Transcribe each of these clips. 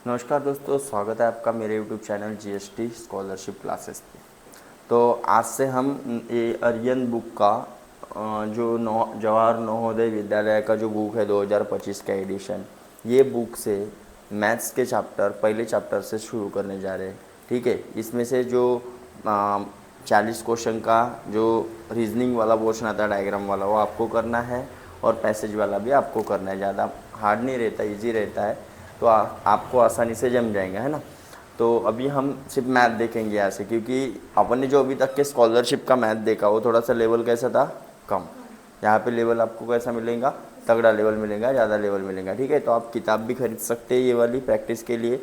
नमस्कार दोस्तों, स्वागत है आपका मेरे YouTube channel GST scholarship classes पे। तो आज से हम ये आर्यन बुक का जो जवाहर नवोदय विद्यालय का जो बुक है 2025 का एडिशन, ये बुक से मैथ्स के पहले चैप्टर से शुरू करने जा रहे हैं। ठीक है, इसमें से जो 40 क्वेश्चन का जो रीजनिंग वाला पोर्शन आता है डायग्राम वाला, वो आपको करना है और पैसेज वाला भी आपको करना है। ज़्यादा हार्ड नहीं रहता, इजी रहता है, तो आपको आसानी से जम जाएगा, है ना। तो अभी हम सिर्फ मैथ देखेंगे यहाँ से, क्योंकि अपन ने जो अभी तक के स्कॉलरशिप का मैथ देखा वो थोड़ा सा लेवल कैसा था, कम। यहाँ पे लेवल आपको कैसा मिलेगा, तगड़ा लेवल मिलेगा, ज़्यादा लेवल मिलेगा। ठीक है, तो आप किताब भी खरीद सकते हैं ये वाली प्रैक्टिस के लिए।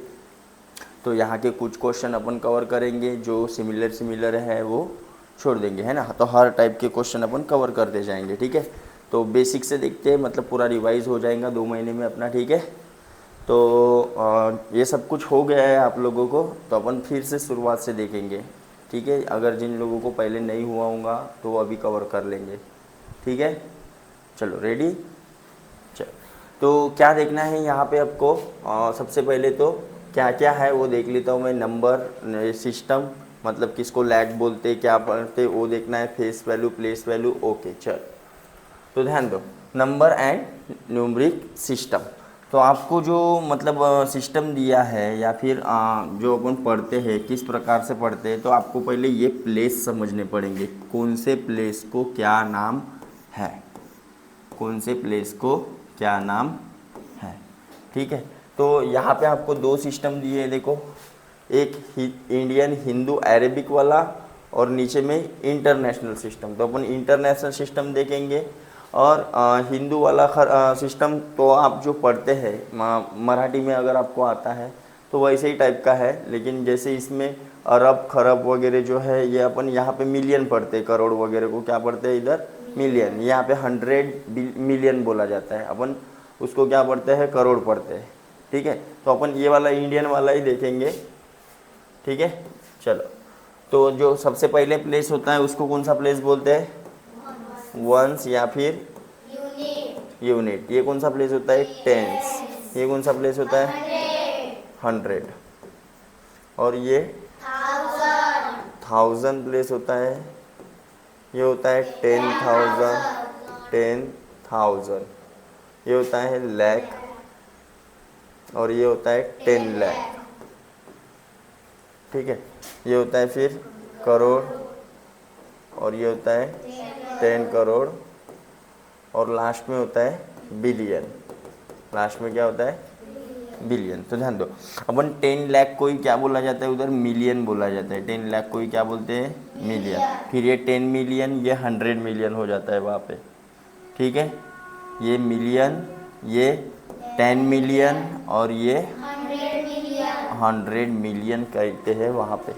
तो यहाँ के कुछ क्वेश्चन अपन कवर करेंगे, जो सिमिलर है वो छोड़ देंगे, है ना। तो हर टाइप के क्वेश्चन अपन कवर करते जाएंगे। ठीक है, तो बेसिक से देखते हैं, मतलब पूरा रिवाइज हो जाएगा 2 महीने में अपना। ठीक है, तो ये सब कुछ हो गया है आप लोगों को, तो अपन फिर से शुरुआत से देखेंगे। ठीक है, अगर जिन लोगों को पहले नहीं हुआ होगा तो वो अभी कवर कर लेंगे। ठीक है, चलो रेडी। चलो, तो क्या देखना है यहाँ पे आपको, सबसे पहले तो क्या क्या है वो देख लेता हूँ मैं। नंबर सिस्टम, मतलब किसको लैग बोलते, क्या पढ़ते, वो देखना है। Face value, place value, okay. चल, तो ध्यान दो, नंबर एंड न्यूमरिक सिस्टम। तो आपको जो मतलब सिस्टम दिया है, या फिर जो अपन पढ़ते हैं किस प्रकार से पढ़ते हैं, तो आपको पहले ये प्लेस समझने पड़ेंगे। कौन से प्लेस को क्या नाम है, कौन से प्लेस को क्या नाम है। ठीक है, तो यहाँ पे आपको 2 सिस्टम दिए हैं, देखो। एक इंडियन हिंदू अरेबिक वाला, और नीचे में इंटरनेशनल सिस्टम। तो अपन इंटरनेशनल सिस्टम देखेंगे। और हिंदू वाला सिस्टम तो आप जो पढ़ते हैं मराठी में, अगर आपको आता है तो वैसे ही टाइप का है, लेकिन जैसे इसमें अरब खरब वगैरह जो है, ये अपन यहाँ पे मिलियन पढ़ते हैं। करोड़ वगैरह को क्या पढ़ते हैं इधर, मिलियन। यहाँ पे 100 मिलियन बोला जाता है, अपन उसको क्या पढ़ते हैं, करोड़ पढ़ते हैं। ठीक है, तो अपन ये वाला इंडियन वाला ही देखेंगे। ठीक है, चलो। तो जो सबसे पहले प्लेस होता है उसको कौन सा प्लेस बोलते हैं, वंस या फिर यूनिट। ये कौन सा प्लेस होता है, टेंस। ये कौन सा प्लेस होता है, 100। और ये 1000 प्लेस होता है। ये होता है 10,000। ये होता है लैख, और ये होता है 10 लाख। ठीक है, ये होता है फिर करोड़, और ये होता है 10 करोड़, और लास्ट में होता है बिलियन। लास्ट में क्या होता है, बिलियन। तो ध्यान दो, अपन 10 लाख को ही क्या बोला जाता है उधर, मिलियन बोला जाता है। 10 लाख को ही क्या बोलते हैं, मिलियन। फिर ये 10 मिलियन, ये 100 मिलियन हो जाता है वहाँ पे। ठीक है, ये मिलियन, ये 10 मिलियन, और ये 100 मिलियन कहते हैं वहाँ पे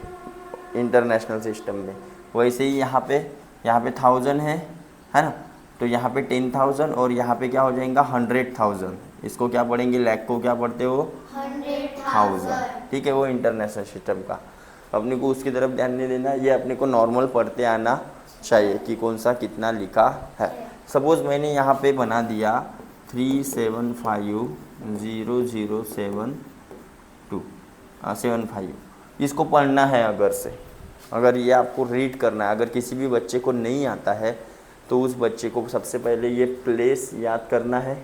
इंटरनेशनल सिस्टम में। वैसे ही यहाँ पे 1000 है ना। तो यहाँ पे 10,000, और यहाँ पे क्या हो जाएगा 100,000। इसको क्या पढ़ेंगे, लैख को क्या पढ़ते हो, 100,000। ठीक है, वो इंटरनेशनल सिस्टम का। अपने को उसकी तरफ ध्यान नहीं देना, ये अपने को नॉर्मल पढ़ते आना चाहिए कि कौन सा कितना लिखा है। सपोज़ मैंने यहाँ पे बना दिया 3750072 इसको पढ़ना है। अगर ये आपको रीड करना है, अगर किसी भी बच्चे को नहीं आता है, तो उस बच्चे को सबसे पहले ये प्लेस याद करना है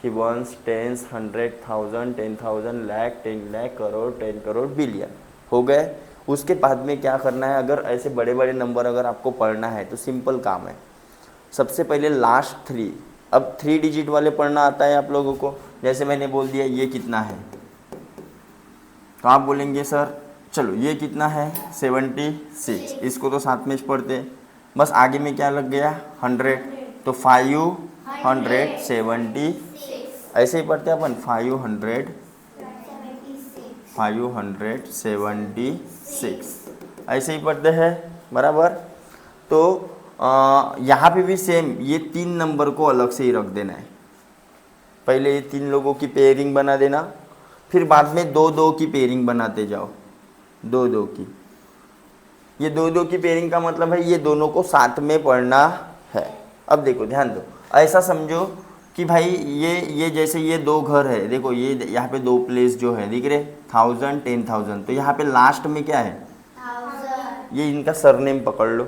कि ones, tens, 100,000, 10,000, lakh, 10 lakh, crore, 10 crore, billion हो गए। उसके बाद में क्या करना है, अगर ऐसे बड़े बड़े नंबर अगर आपको पढ़ना है तो सिंपल काम है। सबसे पहले लास्ट 3, अब 3 डिजिट वाले पढ़ना आता है आप लोगों को। जैसे मैंने बोल दिया ये कितना है, तो आप बोलेंगे सर चलो ये कितना है, 76। इसको तो साथ में पढ़ते, बस आगे में क्या लग गया, 100। तो 576 ऐसे ही पढ़ते अपन, 576 ऐसे ही पढ़ते हैं, बराबर। तो यहाँ पे भी सेम, ये 3 नंबर को अलग से ही रख देना है। पहले ये 3 लोगों की पेयरिंग बना देना, फिर बाद में 2-2 की पेयरिंग बनाते जाओ, 2-2 की। ये 2-2 की पेयरिंग का मतलब है ये दोनों को साथ में पढ़ना है। अब देखो ध्यान दो, ऐसा समझो कि भाई ये जैसे ये दो घर है, देखो ये यहाँ पे दो प्लेस जो है दिख रहे 1000 10,000, तो यहाँ पे लास्ट में क्या है 1000। ये इनका सरनेम पकड़ लो,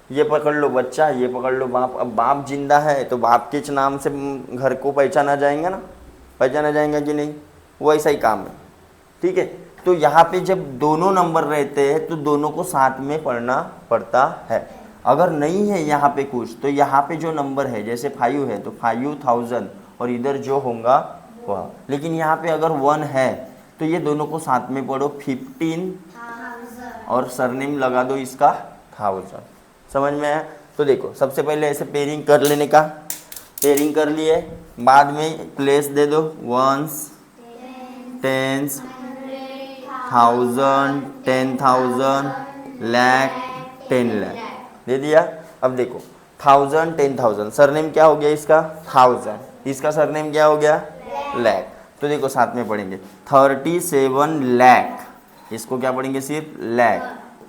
ये पकड़ लो बच्चा, ये पकड़ लो बाप। अब बाप जिंदा है तो बाप के नाम से घर को पहचाना जाएगा ना, पहचाना जाएगा कि नहीं, वो ऐसा ही काम है। ठीक है, तो यहाँ पे जब दोनों नंबर रहते हैं तो दोनों को साथ में पढ़ना पड़ता है। अगर नहीं है यहाँ पे कुछ तो यहाँ पे जो नंबर है जैसे 5 है तो 5000 और इधर जो होगा वह, लेकिन यहाँ पे अगर 1 है तो ये दोनों को साथ में पढ़ो 15 और सरनेम लगा दो इसका 1000। समझ में आया? तो देखो सबसे पहले ऐसे पेयरिंग कर लेने का, पेयरिंग कर लिए, बाद में प्लेस दे दो वंस, टेंस, 1000, 10,000, लाख, 10 लाख दे दिया। अब देखो 1000 10,000 सरनेम क्या हो गया इसका 1000, इसका सरनेम क्या हो गया लाख। तो देखो साथ में पढ़ेंगे 37 लाख, इसको क्या पढ़ेंगे सिर्फ लाख,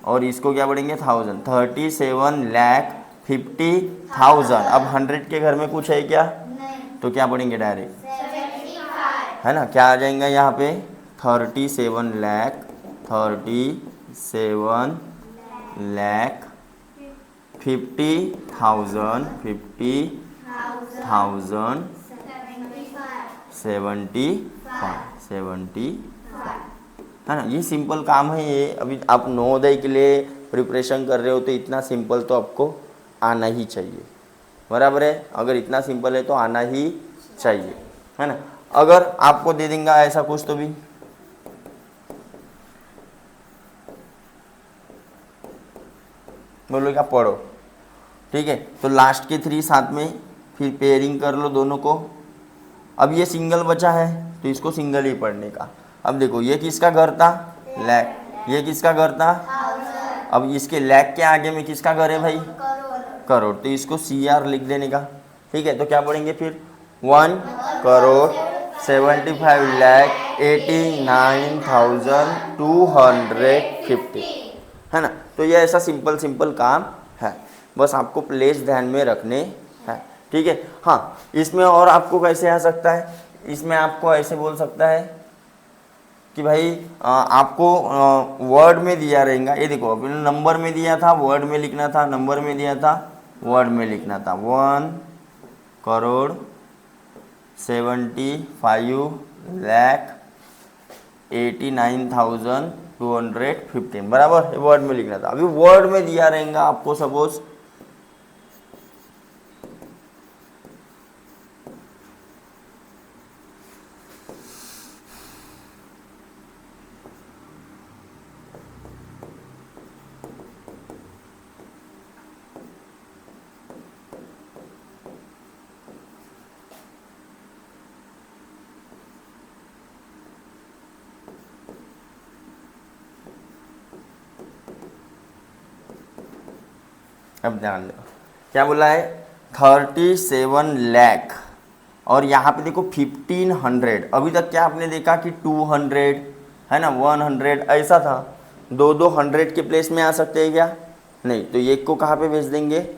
और इसको क्या पढ़ेंगे 1000, 37 लाख 50,000। अब 100 के घर में कुछ है क्या, तो क्या पढ़ेंगे डायरेक्ट, 75 है ना, क्या आ जाएगा यहाँ पे 37 लाख 37 लाख 50,000 75 है ना। ये सिंपल काम है ये। अभी आप नवोदय के लिए प्रिपरेशन कर रहे हो तो इतना सिंपल तो आपको आना ही चाहिए, बराबर है। अगर इतना सिंपल है तो आना ही चाहिए, है ना। अगर आपको दे देंगे ऐसा कुछ तो भी बोलो क्या पढ़ो, ठीक है। तो लास्ट के 3 साथ में फिर पेयरिंग कर लो दोनों को। अब ये सिंगल बचा है तो इसको सिंगल ही पढ़ने का। अब देखो ये किसका घर था लैक, ये किसका घर था, अब इसके लैक के आगे में किसका घर है भाई करोड़, तो इसको CR लिख देने का, ठीक है। तो क्या पढ़ेंगे फिर 1 करोड़ 75,89,250 है ना। तो ये ऐसा सिंपल काम है, बस आपको प्लेस ध्यान में रखने हैं, ठीक है। हाँ, इसमें और आपको कैसे आ सकता है, इसमें आपको ऐसे बोल सकता है कि भाई आपको वर्ड में दिया रहेगा। ये देखो अभी नंबर में दिया था, वर्ड में लिखना था, नंबर में दिया था, वर्ड में लिखना था। 1 करोड़ 75,89,215 बराबर, वर्ड में लिखना था। अभी वर्ड में दिया रहेगा आपको सपोज अब ध्यान दो क्या बोला है 37 लाख, और यहाँ पे देखो 1500। अभी तक क्या आपने देखा कि 200 है ना, 100 ऐसा था, दो 100 के प्लेस में आ सकते हैं क्या, नहीं। तो ये को कहाँ पे भेज देंगे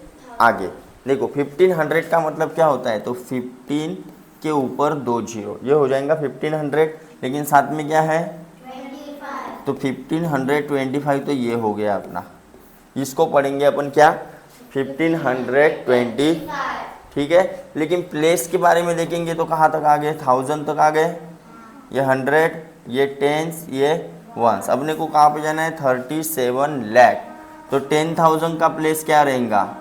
आगे। देखो 1500 का मतलब क्या होता है, तो 15 के ऊपर 2 0, ये हो जाएगा 1500, लेकिन साथ में क्या है 25, तो 1525, तो ये हो गया अपना। इसको पढ़ेंगे अपन क्या 1520, ठीक है। लेकिन प्लेस के बारे में देखेंगे तो कहाँ तक आ गए 1000 तक आ गए, ये 100, ये टेंस, ये वंस। अपने को कहाँ पे जाना है 37 लाख, तो 10,000 का प्लेस क्या रहेगा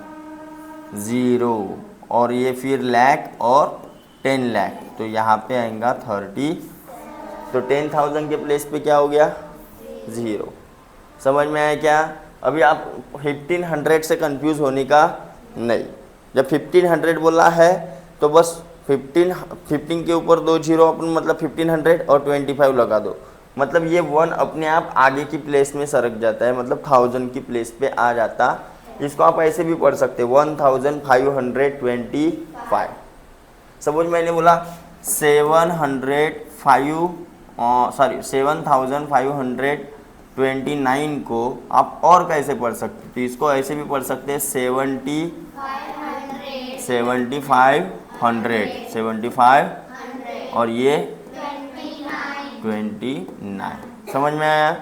0, और ये फिर लाख और 10 लाख, तो यहाँ पे आएगा 30, तो 10,000 के प्लेस पे क्या हो गया 0। समझ में आया क्या। अभी आप 1500 से कंफ्यूज होने का नहीं, जब 1500 बोला है तो बस 15 के ऊपर 2 0 अपन मतलब 1500 और 25 लगा दो, मतलब ये 1 अपने आप आगे की प्लेस में सरक जाता है, मतलब 1000 की प्लेस पे आ जाता। इसको आप ऐसे भी पढ़ सकते 1525। सपोज मैंने बोला 7,529 को आप और कैसे पढ़ सकते, तो इसको ऐसे भी पढ़ सकते हैं 75 100, 75 100, और ये 29, 29। समझ में आया?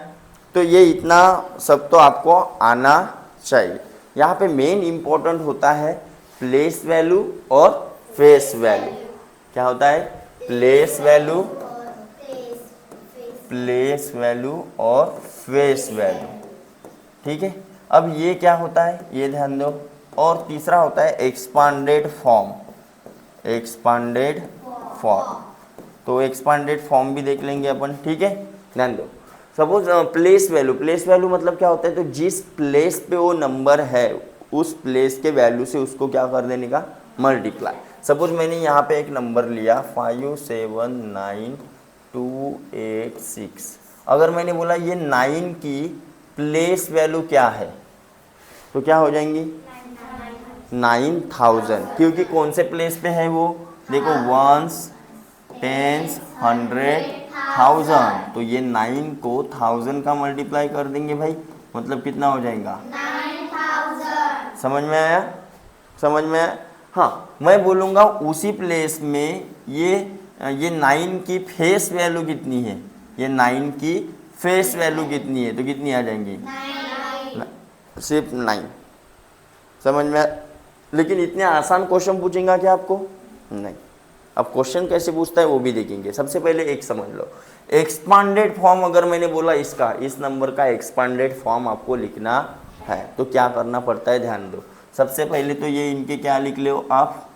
तो ये इतना सब तो आपको आना चाहिए। यहाँ पे मेन इम्पोर्टेंट होता है प्लेस वैल्यू और फेस वैल्यू। क्या होता है? प्लेस वैल्यू, प्लेस वैल्यू और फेस वैल्यू। ठीक है, अब ये क्या होता है ये ध्यान दो। और तीसरा होता है एक्सपांडेड फॉर्म। एक्सपांडेड फॉर्म, तो एक्सपांडेड फॉर्म भी देख लेंगे अपन। ठीक है, ध्यान दो। Suppose place value, place value मतलब क्या होता है? तो जिस प्लेस पे वो नंबर है उस प्लेस के वैल्यू से उसको क्या कर देने का? मल्टीप्लाई। सपोज मैंने यहाँ पे एक नंबर लिया 579286। अगर मैंने बोला ये 9 की प्लेस वैल्यू क्या है तो क्या हो जाएंगी? 9000, क्योंकि कौन से प्लेस पे है वो? देखो, वंस, टेंस, 100, 1000। तो ये 9 को 1000 का मल्टीप्लाई कर देंगे भाई, मतलब कितना हो जाएगा? 9000। समझ में आया? समझ में आया? हाँ, मैं बोलूँगा उसी प्लेस में ये 9 की फेस वैल्यू कितनी है? ये 9 की फेस वैल्यू कितनी है? तो कितनी आ जाएंगी? सिर्फ 9। समझ में? लेकिन इतने आसान क्वेश्चन पूछेगा क्या आपको? नहीं। अब क्वेश्चन कैसे पूछता है वो भी देखेंगे। सबसे पहले एक समझ लो, एक्सपांडेड फॉर्म अगर मैंने बोला इसका, इस नंबर का एक्सपांडेड फॉर्म आपको लिखना है तो क्या करना पड़ता है? ध्यान दो। सबसे पहले तो ये इनके क्या लिख लो आप?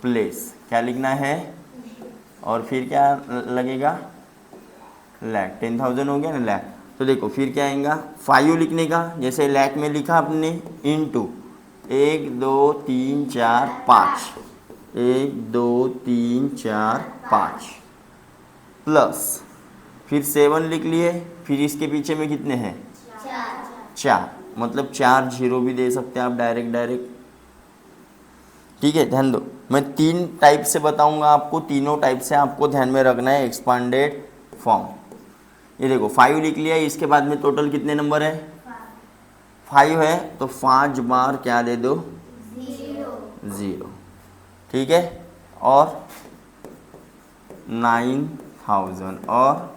प्लेस। क्या लिखना है? और फिर क्या लगेगा? लैख। 10,000 हो गया ना, लैख। तो देखो फिर क्या आएगा? 5 लिखने का, जैसे लैख में लिखा आपने, इनटू 1 2 3 4 5, 1 2 3 4 5 प्लस फिर 7 लिख लिए। फिर इसके पीछे में कितने हैं? 4, मतलब 4 जीरो भी दे सकते हैं आप डायरेक्ट। ठीक है, ध्यान दो। मैं 3 टाइप से बताऊंगा आपको, तीनों टाइप से आपको ध्यान में रखना है एक्सपांडेड फॉर्म। ये देखो 5 लिख लिया, इसके बाद में टोटल कितने नंबर है? 5 है, तो 5 बार क्या दे दो? 0। ठीक है, और 9000 और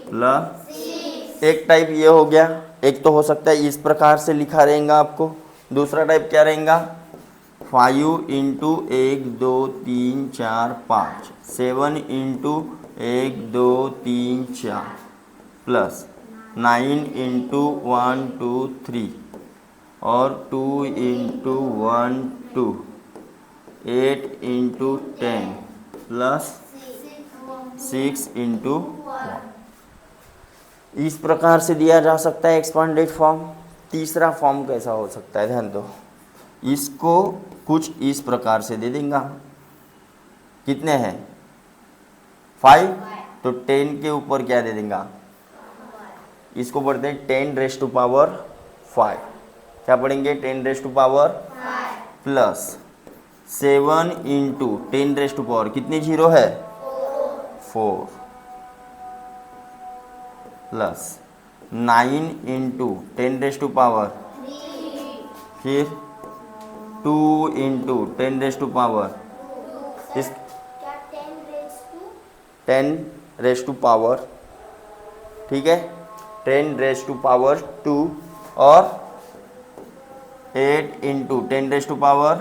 प्लस एक टाइप ये हो गया। एक तो हो सकता है इस प्रकार से लिखा रहेगा आपको, दूसरा टाइप क्या रहेगा? 5 इंटू 1 2 3 4 5, 7 इंटू 1 2 3 4 प्लस 9 इंटू 1 2 3 और 2 इंटू 1 2, 8 इंटू 10 प्लस 6 इंटू 1। इस प्रकार से दिया जा सकता है एक्सपांडेड फॉर्म। तीसरा फॉर्म कैसा हो सकता है? ध्यान दो। इसको कुछ इस प्रकार से दे देंगे। कितने हैं? 5, तो 10 के ऊपर क्या दे देंगे? इसको पढ़ते हैं 10 रेज़ टू पावर 5। क्या पढ़ेंगे? 10 raise to power 5 plus 7 into 10 raise to power, कितने जीरो है? 4 plus 9 into 10 raise to power, फिर 2 इंटू 10 रेज़ टू पावर, इस 10 रेज़ टू पावर, ठीक है, 10 रेज़ टू पावर 2 और 8 into 10 raise to power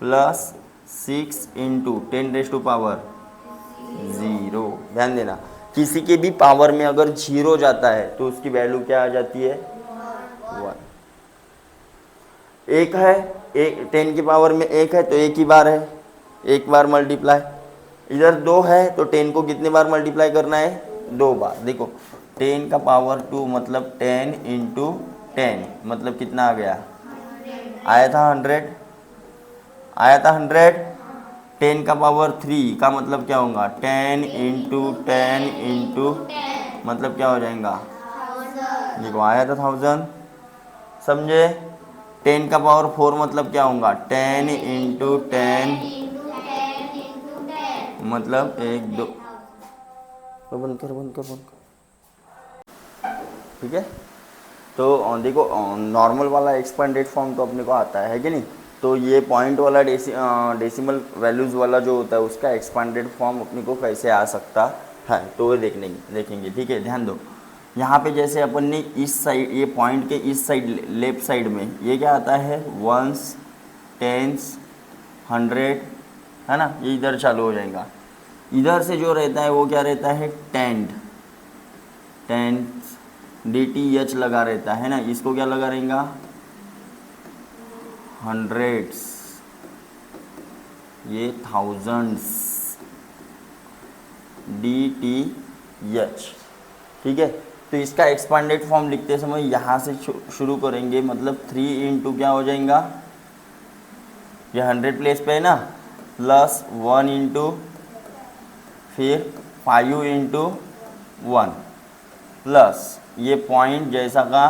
plus 6 into 10 raise to power 0। ध्यान देना, किसी के भी पावर में अगर 0 जाता है तो उसकी वैल्यू क्या आ जाती है? 1। एक है, 10 की पावर में 1 है तो एक ही बार है, एक बार मल्टीप्लाई। इधर 2 है तो 10 को कितने बार मल्टीप्लाई करना है? 2 बार। देखो 10 का पावर 2 मतलब 10 इंटू 10 मतलब कितना आ गया? आया था 100, आया था 100। 10 का पावर 3 का मतलब क्या होगा? 10 इंटू 10 इंटू मतलब क्या हो जाएगा? देखो आया था 1000। समझे? 10 का पावर 4 मतलब क्या होगा? 10 इंटू 10 मतलब 1 2। बंद कर। ठीक है, तो देखो नॉर्मल वाला एक्सपेंडेड फॉर्म तो अपने को आता है कि नहीं, तो ये पॉइंट वाला डेसिमल वैल्यूज़ वाला जो होता है उसका एक्सपेंडेड फॉर्म अपने को कैसे आ सकता है, तो वो देखेंगे। ठीक है, ध्यान दो। यहाँ पे जैसे अपन ने इस साइड, ये पॉइंट के इस साइड लेफ्ट साइड में ये क्या आता है, वंस, टेंस, 100, है ना, ये इधर चालू हो जाएगा। इधर से जो रहता है वो क्या रहता है, टेंथ, DTH लगा रहता है ना, इसको क्या लगा रहेगा, हंड्रेड्स, ये थाउजेंड्स, DTH। ठीक है, तो इसका एक्सपांडेड फॉर्म लिखते समय यहाँ से शुरू करेंगे, मतलब 3 इंटू क्या हो जाएगा, ये 100 प्लेस पे है ना, प्लस 1 इंटू, फिर 5 इंटू 1, प्लस ये पॉइंट जैसा का।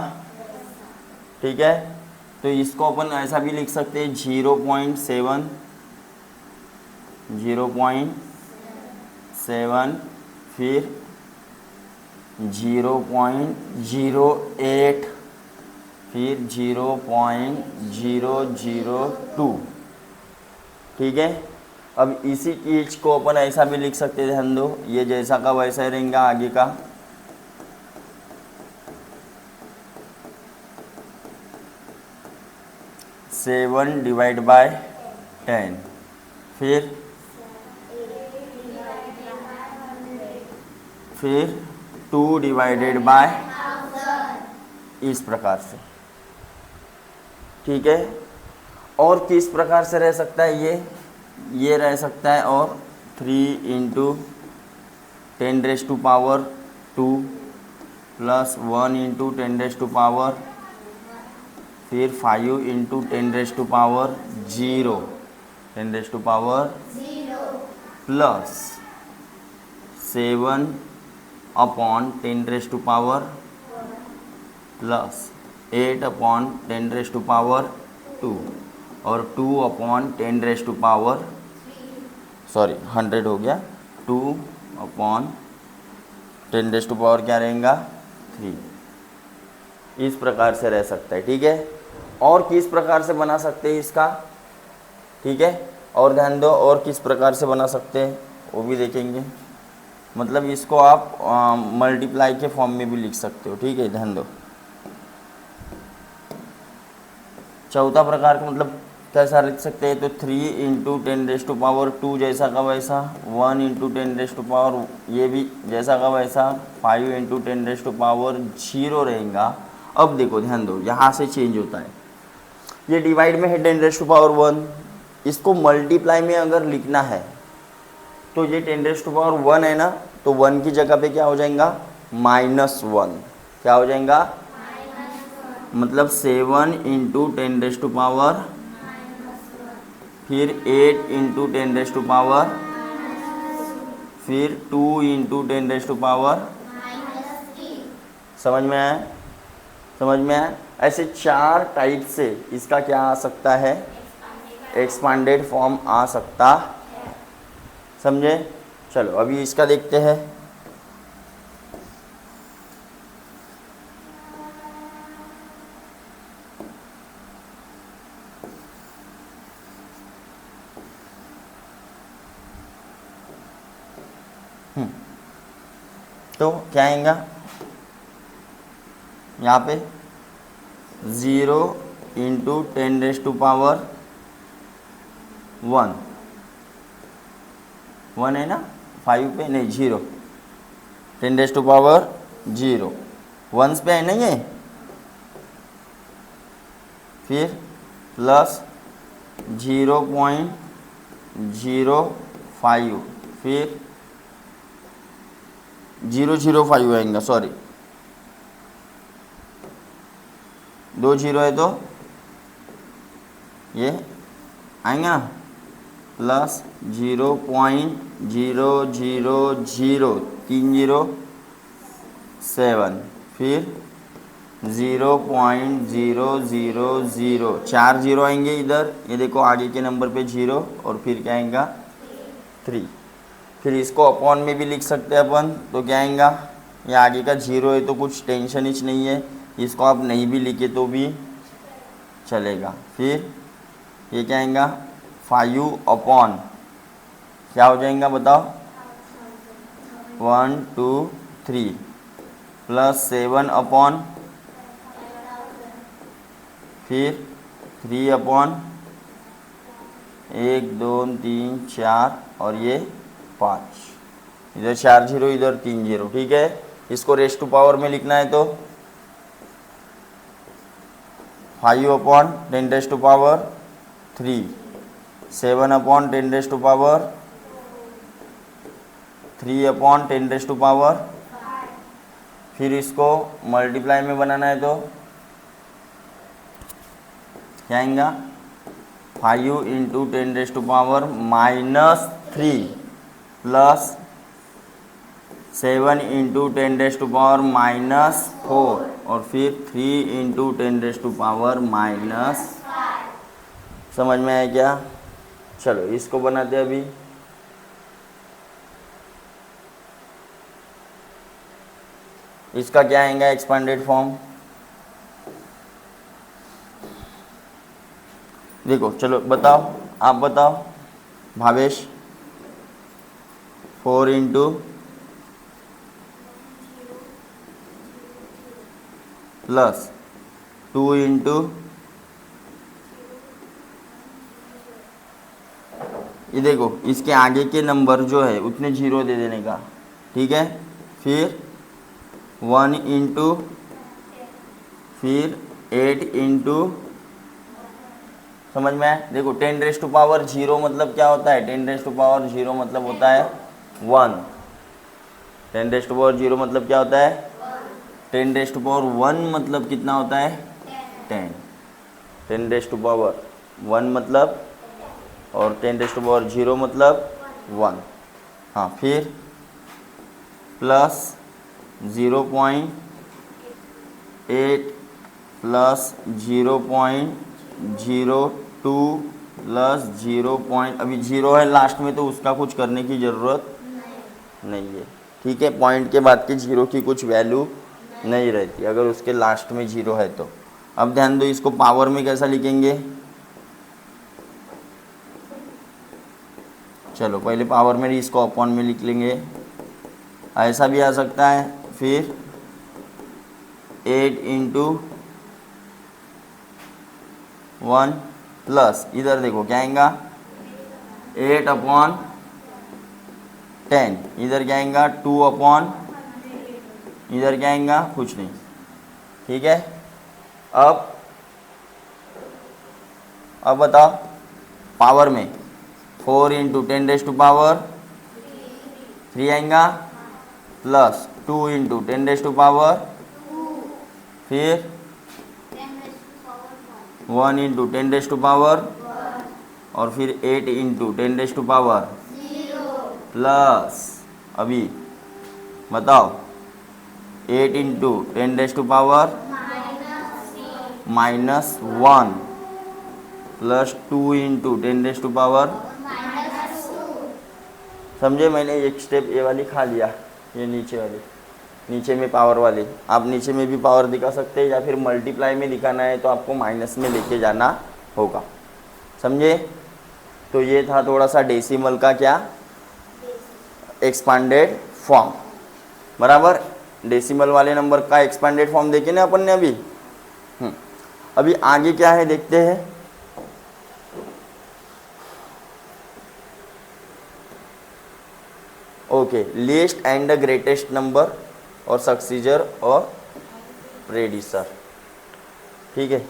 ठीक है, तो इसको अपन ऐसा भी लिख सकते हैं 0.7, 0.7, फिर 0.08, फिर 0.002। ठीक है, अब इसी चीज को अपन ऐसा भी लिख सकते हैं, ध्यान दो, ये जैसा का वैसा ही रहेगा आगे का। 7 डिवाइड बाय 10, फिर 2 डिवाइडेड बाय, इस प्रकार से। ठीक है, और किस प्रकार से रह सकता है ये रह सकता है, और 3 इंटू 10⁻², प्लस 1 इंटू 10⁻, फिर 5 into 10⁻0, 10⁻0, plus 7 upon 10⁻, plus 8 upon 10⁻², और 2 अपॉन 10⁻, सॉरी 100 हो गया, 2 अपॉन 10⁻, क्या रहेगा, 3। इस प्रकार से रह सकता है। ठीक है, और किस प्रकार से बना सकते हैं इसका, ठीक है, और ध्यान दो, और किस प्रकार से बना सकते हैं वो भी देखेंगे। मतलब इसको आप मल्टीप्लाई के फॉर्म में भी लिख सकते हो। ठीक है, ध्यान दो। चौथा प्रकार का मतलब कैसा लिख सकते हैं, तो 3 इंटू 10⁻², जैसा का वैसा, 1 इंटू 10⁻, ये भी जैसा का वैसा, 5 इंटू 10⁻0 रहेगा। अब देखो ध्यान दो, यहाँ से चेंज होता है, ये डिवाइड में है 10⁻1, इसको मल्टीप्लाई में अगर लिखना है तो ये 10⁻1 है ना, तो 1 की जगह पे क्या हो जाएगा, -1, क्या हो जाएगा, मतलब 7 इंटू 10⁻, फिर 8 इंटू 10⁻, फिर 2 इंटू 10⁻, समझ में आया, समझ में आया। ऐसे 4 टाइप से इसका क्या आ सकता है, एक्सपांडेड फॉर्म आ सकता, समझे। चलो अभी इसका देखते हैं। तो क्या आएगा यहाँ पे, 0 इंटू 10⁻1, 1 है ना, 5 पे नहीं, 0, 10⁻0, 1s पे है ना ये, फिर प्लस 0.05, फिर 005 आएगा, सॉरी 2 0 है तो ये आएगा ना, प्लस 0.0003007, फिर 0.000, 4 0 आएंगे इधर, ये देखो आगे के नंबर पे 0, और फिर क्या आएगा 3। फिर इसको अपॉन में भी लिख सकते हैं अपन, तो क्या आएगा, ये आगे का 0 है तो कुछ टेंशन ही नहीं है, इसको आप नहीं भी लिखे तो भी चलेगा। फिर ये क्या आएगा 5 अपॉन क्या हो जाएगा बताओ 1 2 3 प्लस 7 अपॉन फिर 3 अपॉन 1 2 3 4 और ये 5, इधर 4 0 इधर 3 0। ठीक है, इसको रेस्ट टू पावर में लिखना है तो 5 upon 10 raised to power 3, 7 upon 10 raised to power 3 upon 10 raised to power, फिर इसको मल्टीप्लाई में बनाना है तो क्या आएगा 5 into 10 raised to power -3 plus 7 into 10 raised to power -4 और फिर 3 इंटू 10 रेस्ट टू पावर -5। समझ में आया क्या? चलो इसको बनाते हैं अभी। इसका क्या आएगा एक्सपांडेड फॉर्म? देखो चलो बताओ, आप बताओ भावेश। 4 इंटू प्लस 2 इंटू ये देखो इसके आगे के नंबर जो है उतने 0 दे देने का। ठीक है, फिर 1 इंटू फिर 8 इंटू, समझ में आए? देखो 10 रेस्ट टू पावर 0 मतलब क्या होता है? 10 रेस्ट टू पावर 0 मतलब होता है 1। 10 रेस्ट टू पावर 0 मतलब क्या होता है? 10 रेस्ट टू पावर 1 मतलब कितना होता है? 10। 10 रेस्ट टू पावर 1 मतलब और 10 रेस्ट टू पावर 0 मतलब 1। हाँ, फिर प्लस 0.8 प्लस 0.02 प्लस 0. अभी 0 है लास्ट में तो उसका कुछ करने की ज़रूरत नहीं है। ठीक है, पॉइंट के बाद के 0 की कुछ वैल्यू नहीं रहती अगर उसके लास्ट में 0 है तो। अब ध्यान दो, इसको पावर में कैसा लिखेंगे? चलो पहले पावर में इसको अपॉन में लिख लेंगे, ऐसा भी आ सकता है। फिर 8 इंटू 1 प्लस इधर देखो क्या आएगा 8 अपॉन 10, इधर क्या आएगा 2 अपॉन, इधर क्या आएगा कुछ नहीं। ठीक है, अब बताओ पावर में 4 इंटू 10 रेस्ट टू पावर 3 आएगा plus 2 into 10 raised to power, फिर 1 इंटू 10 रेस्ट टू पावर और फिर 8 into 10 raised to power plus अभी बताओ 8 into 10 raised to power -1 plus 2 into 10 raised to power. समझे? मैंने एक स्टेप ये वाली खा लिया, ये नीचे वाली, नीचे में पावर वाली। आप नीचे में भी पावर दिखा सकते हैं या फिर मल्टीप्लाई में दिखाना है तो आपको माइनस में लेके जाना होगा। समझे? तो ये था थोड़ा सा डेसिमल का क्या एक्सपांडेड फॉर्म। बराबर, डेसिमल वाले नंबर का एक्सपांडेड फॉर्म देखे ना अपन ने अभी। अभी आगे क्या है देखते हैं। Okay, list and the greatest number और सक्सीजर और प्रेडिसर। ठीक है,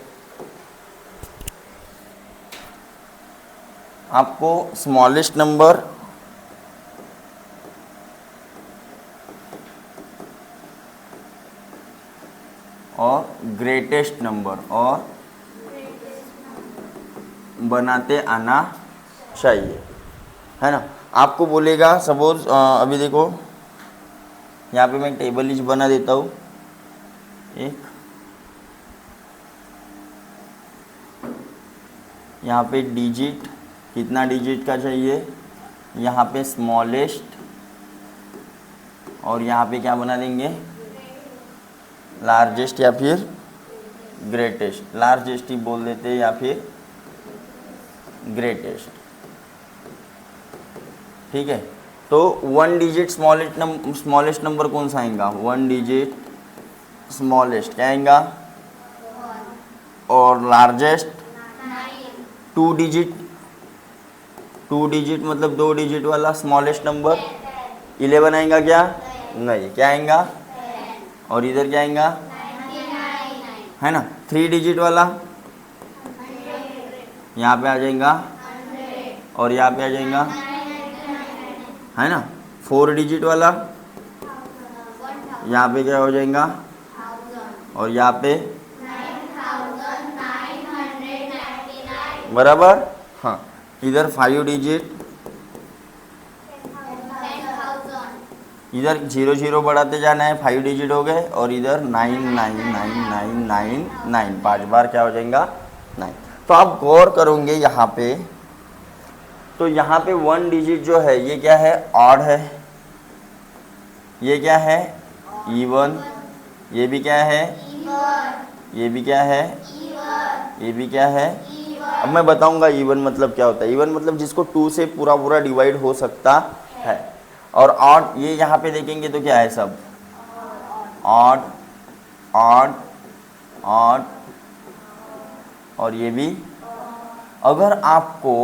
आपको स्मॉलेस्ट नंबर और ग्रेटेस्ट नंबर और बनाते आना चाहिए, है ना। आपको बोलेगा सपोज अभी देखो यहाँ पे मैं टेबल लिस्ट बना देता हूँ एक, यहाँ पे डिजिट कितना डिजिट का चाहिए, यहाँ पे स्मॉलेस्ट और यहाँ पे क्या बना देंगे लार्जेस्ट या फिर ग्रेटेस्ट, लार्जेस्ट ही बोल देते या फिर ग्रेटेस्ट। ठीक है, तो 1 डिजिट स्मॉलेस्ट नंबर कौन सा आएगा? 1 डिजिट स्मॉलेस्ट क्या आएगा? और लार्जेस्ट 2 डिजिट, 2 डिजिट मतलब 2 डिजिट वाला स्मॉलेस्ट नंबर 11 आएगा क्या? नहीं, क्या आएगा? और इधर क्या आएगा? है ना। 3 डिजिट वाला यहाँ पे आ जाएगा और यहाँ पे आ जाएगा, है ना। 4 डिजिट वाला यहाँ पे क्या हो जाएगा और यहाँ पे, बराबर। हाँ, इधर 5 डिजिट, इधर 0 0 बढ़ाते जाना है, 5 डिजिट हो गए और इधर 9 9 9 9 9 9 5 बार क्या हो जाएगा? 9। तो आप गौर करोगे यहाँ पे, तो यहाँ पे 1 डिजिट जो है ये क्या है? ऑड है। ये क्या है? इवन। ये भी क्या है? ये भी क्या है? ये भी क्या है? अब मैं बताऊंगा इवन मतलब क्या होता है। इवन मतलब जिसको 2 से पूरा पूरा डिवाइड हो सकता है। और ऑड, ये यहाँ पे देखेंगे तो क्या है? सब ऑड ऑड ऑड, और ये भी। अगर आपको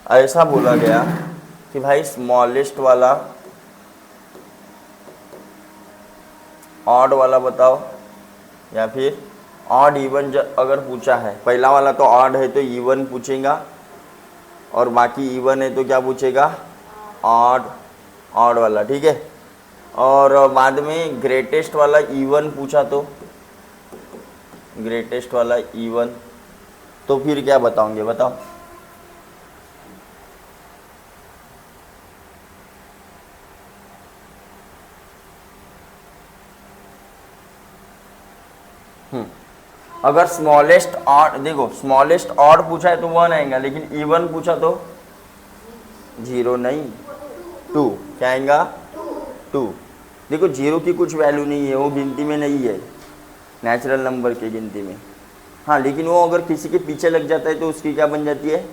ऐसा बोला गया कि भाई स्मॉलेस्ट वाला ऑड वाला बताओ, या फिर ऑड इवन अगर पूछा है, पहला वाला तो ऑड है तो इवन पूछेगा और बाकी इवन है तो क्या पूछेगा? ऑड ऑड वाला। ठीक है, और बाद में ग्रेटेस्ट वाला इवन पूछा तो ग्रेटेस्ट वाला इवन, तो फिर क्या बताओगे? बताओ। अगर स्मॉलेस्ट ऑड, देखो स्मॉलेस्ट ऑड पूछा है तो 1 आएगा, लेकिन इवन पूछा तो 0 नहीं, 2 क्या आएगा? 2। देखो 0 की कुछ वैल्यू नहीं है, वो गिनती में नहीं है, नेचुरल नंबर की गिनती में। हाँ, लेकिन वो अगर किसी के पीछे लग जाता है तो उसकी क्या बन जाती है?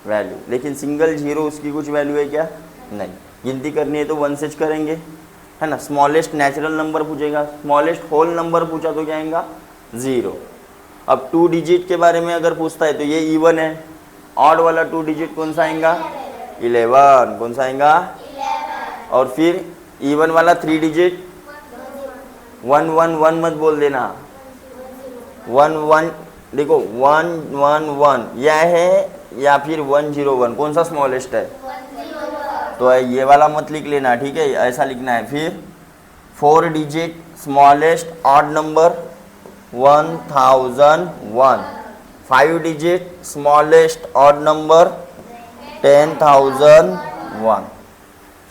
वैल्यू। लेकिन सिंगल 0 उसकी कुछ वैल्यू है क्या? नहीं। गिनती करनी है तो 1 से करेंगे, है ना। स्मॉलेस्ट नेचुरल नंबर पूछेगा, स्मॉलेस्ट होल नंबर पूछा तो क्या आएगा? 0। अब 2 डिजिट के बारे में अगर पूछता है तो ये इवन है। ऑड वाला 2 डिजिट कौन सा आएगा? 11। कौन सा आएगा? 11। और फिर इवन वाला 3 डिजिट 1 1 1 मत बोल देना, 1 1, देखो 1 1 1 यह है या फिर 1 0 1, कौन सा स्मॉलेस्ट है? तो ये वाला मत लिख लेना, ठीक है, ऐसा लिखना है। फिर 4 digit smallest odd number 1001। 5 digit smallest odd number 10,001।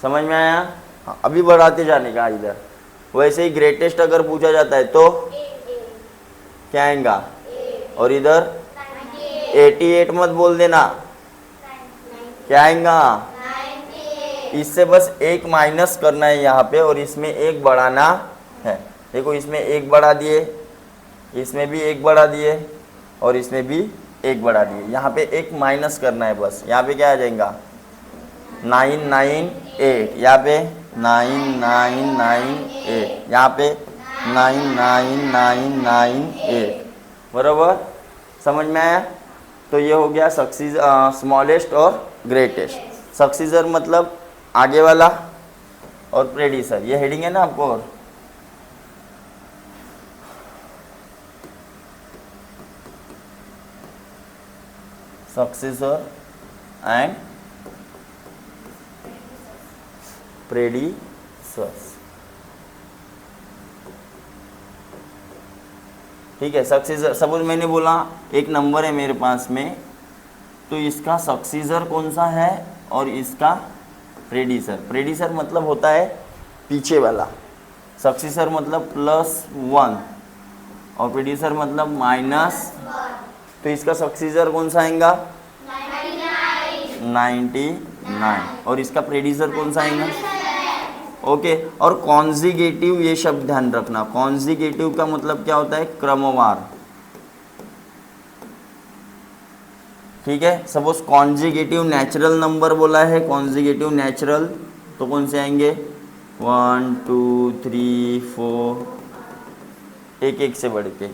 समझ में आया? हाँ, अभी बढ़ाते जाने का इधर। वैसे ही ग्रेटेस्ट अगर पूछा जाता है तो क्या आएगा? और इधर 88 मत बोल देना, क्या आएगा? इससे बस एक माइनस करना है यहाँ पे और इसमें एक बढ़ाना है। देखो इसमें एक बढ़ा दिए, इसमें भी एक बढ़ा दिए और इसमें भी एक बढ़ा दिए, यहाँ पे एक माइनस करना है बस। यहाँ पे क्या आ जाएगा? 998, यहाँ पे 9998, यहाँ पे 99998, बराबर। समझ में आया? तो ये हो गया स्मॉलेस्ट और ग्रेटेस्ट। सक्सीजर मतलब आगे वाला और प्रेडिसर, ये हेडिंग है ना आपको। और सक्सीजर एंड प्रेडिसर्स, ठीक है। सक्सीजर, सपोज मैंने बोला एक नंबर है मेरे पास में, तो इसका सक्सीजर कौन सा है और इसका प्रेडिसर। प्रेडिसर मतलब होता है पीछे वाला, सक्सीजर मतलब +1 और प्रेडिसर मतलब -। तो इसका सक्सीजर कौन सा आएगा? 99। और इसका प्रेडिसर कौन सा आएगा? ओके। और कॉन्जिगेटिव, ये शब्द ध्यान रखना, कॉन्जिगेटिव का मतलब क्या होता है, क्रमवार। ठीक है, सपोज कॉन्जिगेटिव नेचुरल नंबर बोला है, कॉन्जिगेटिव नेचुरल, तो कौन से आएंगे, 1 2 3 4, एक एक से बढ़ के।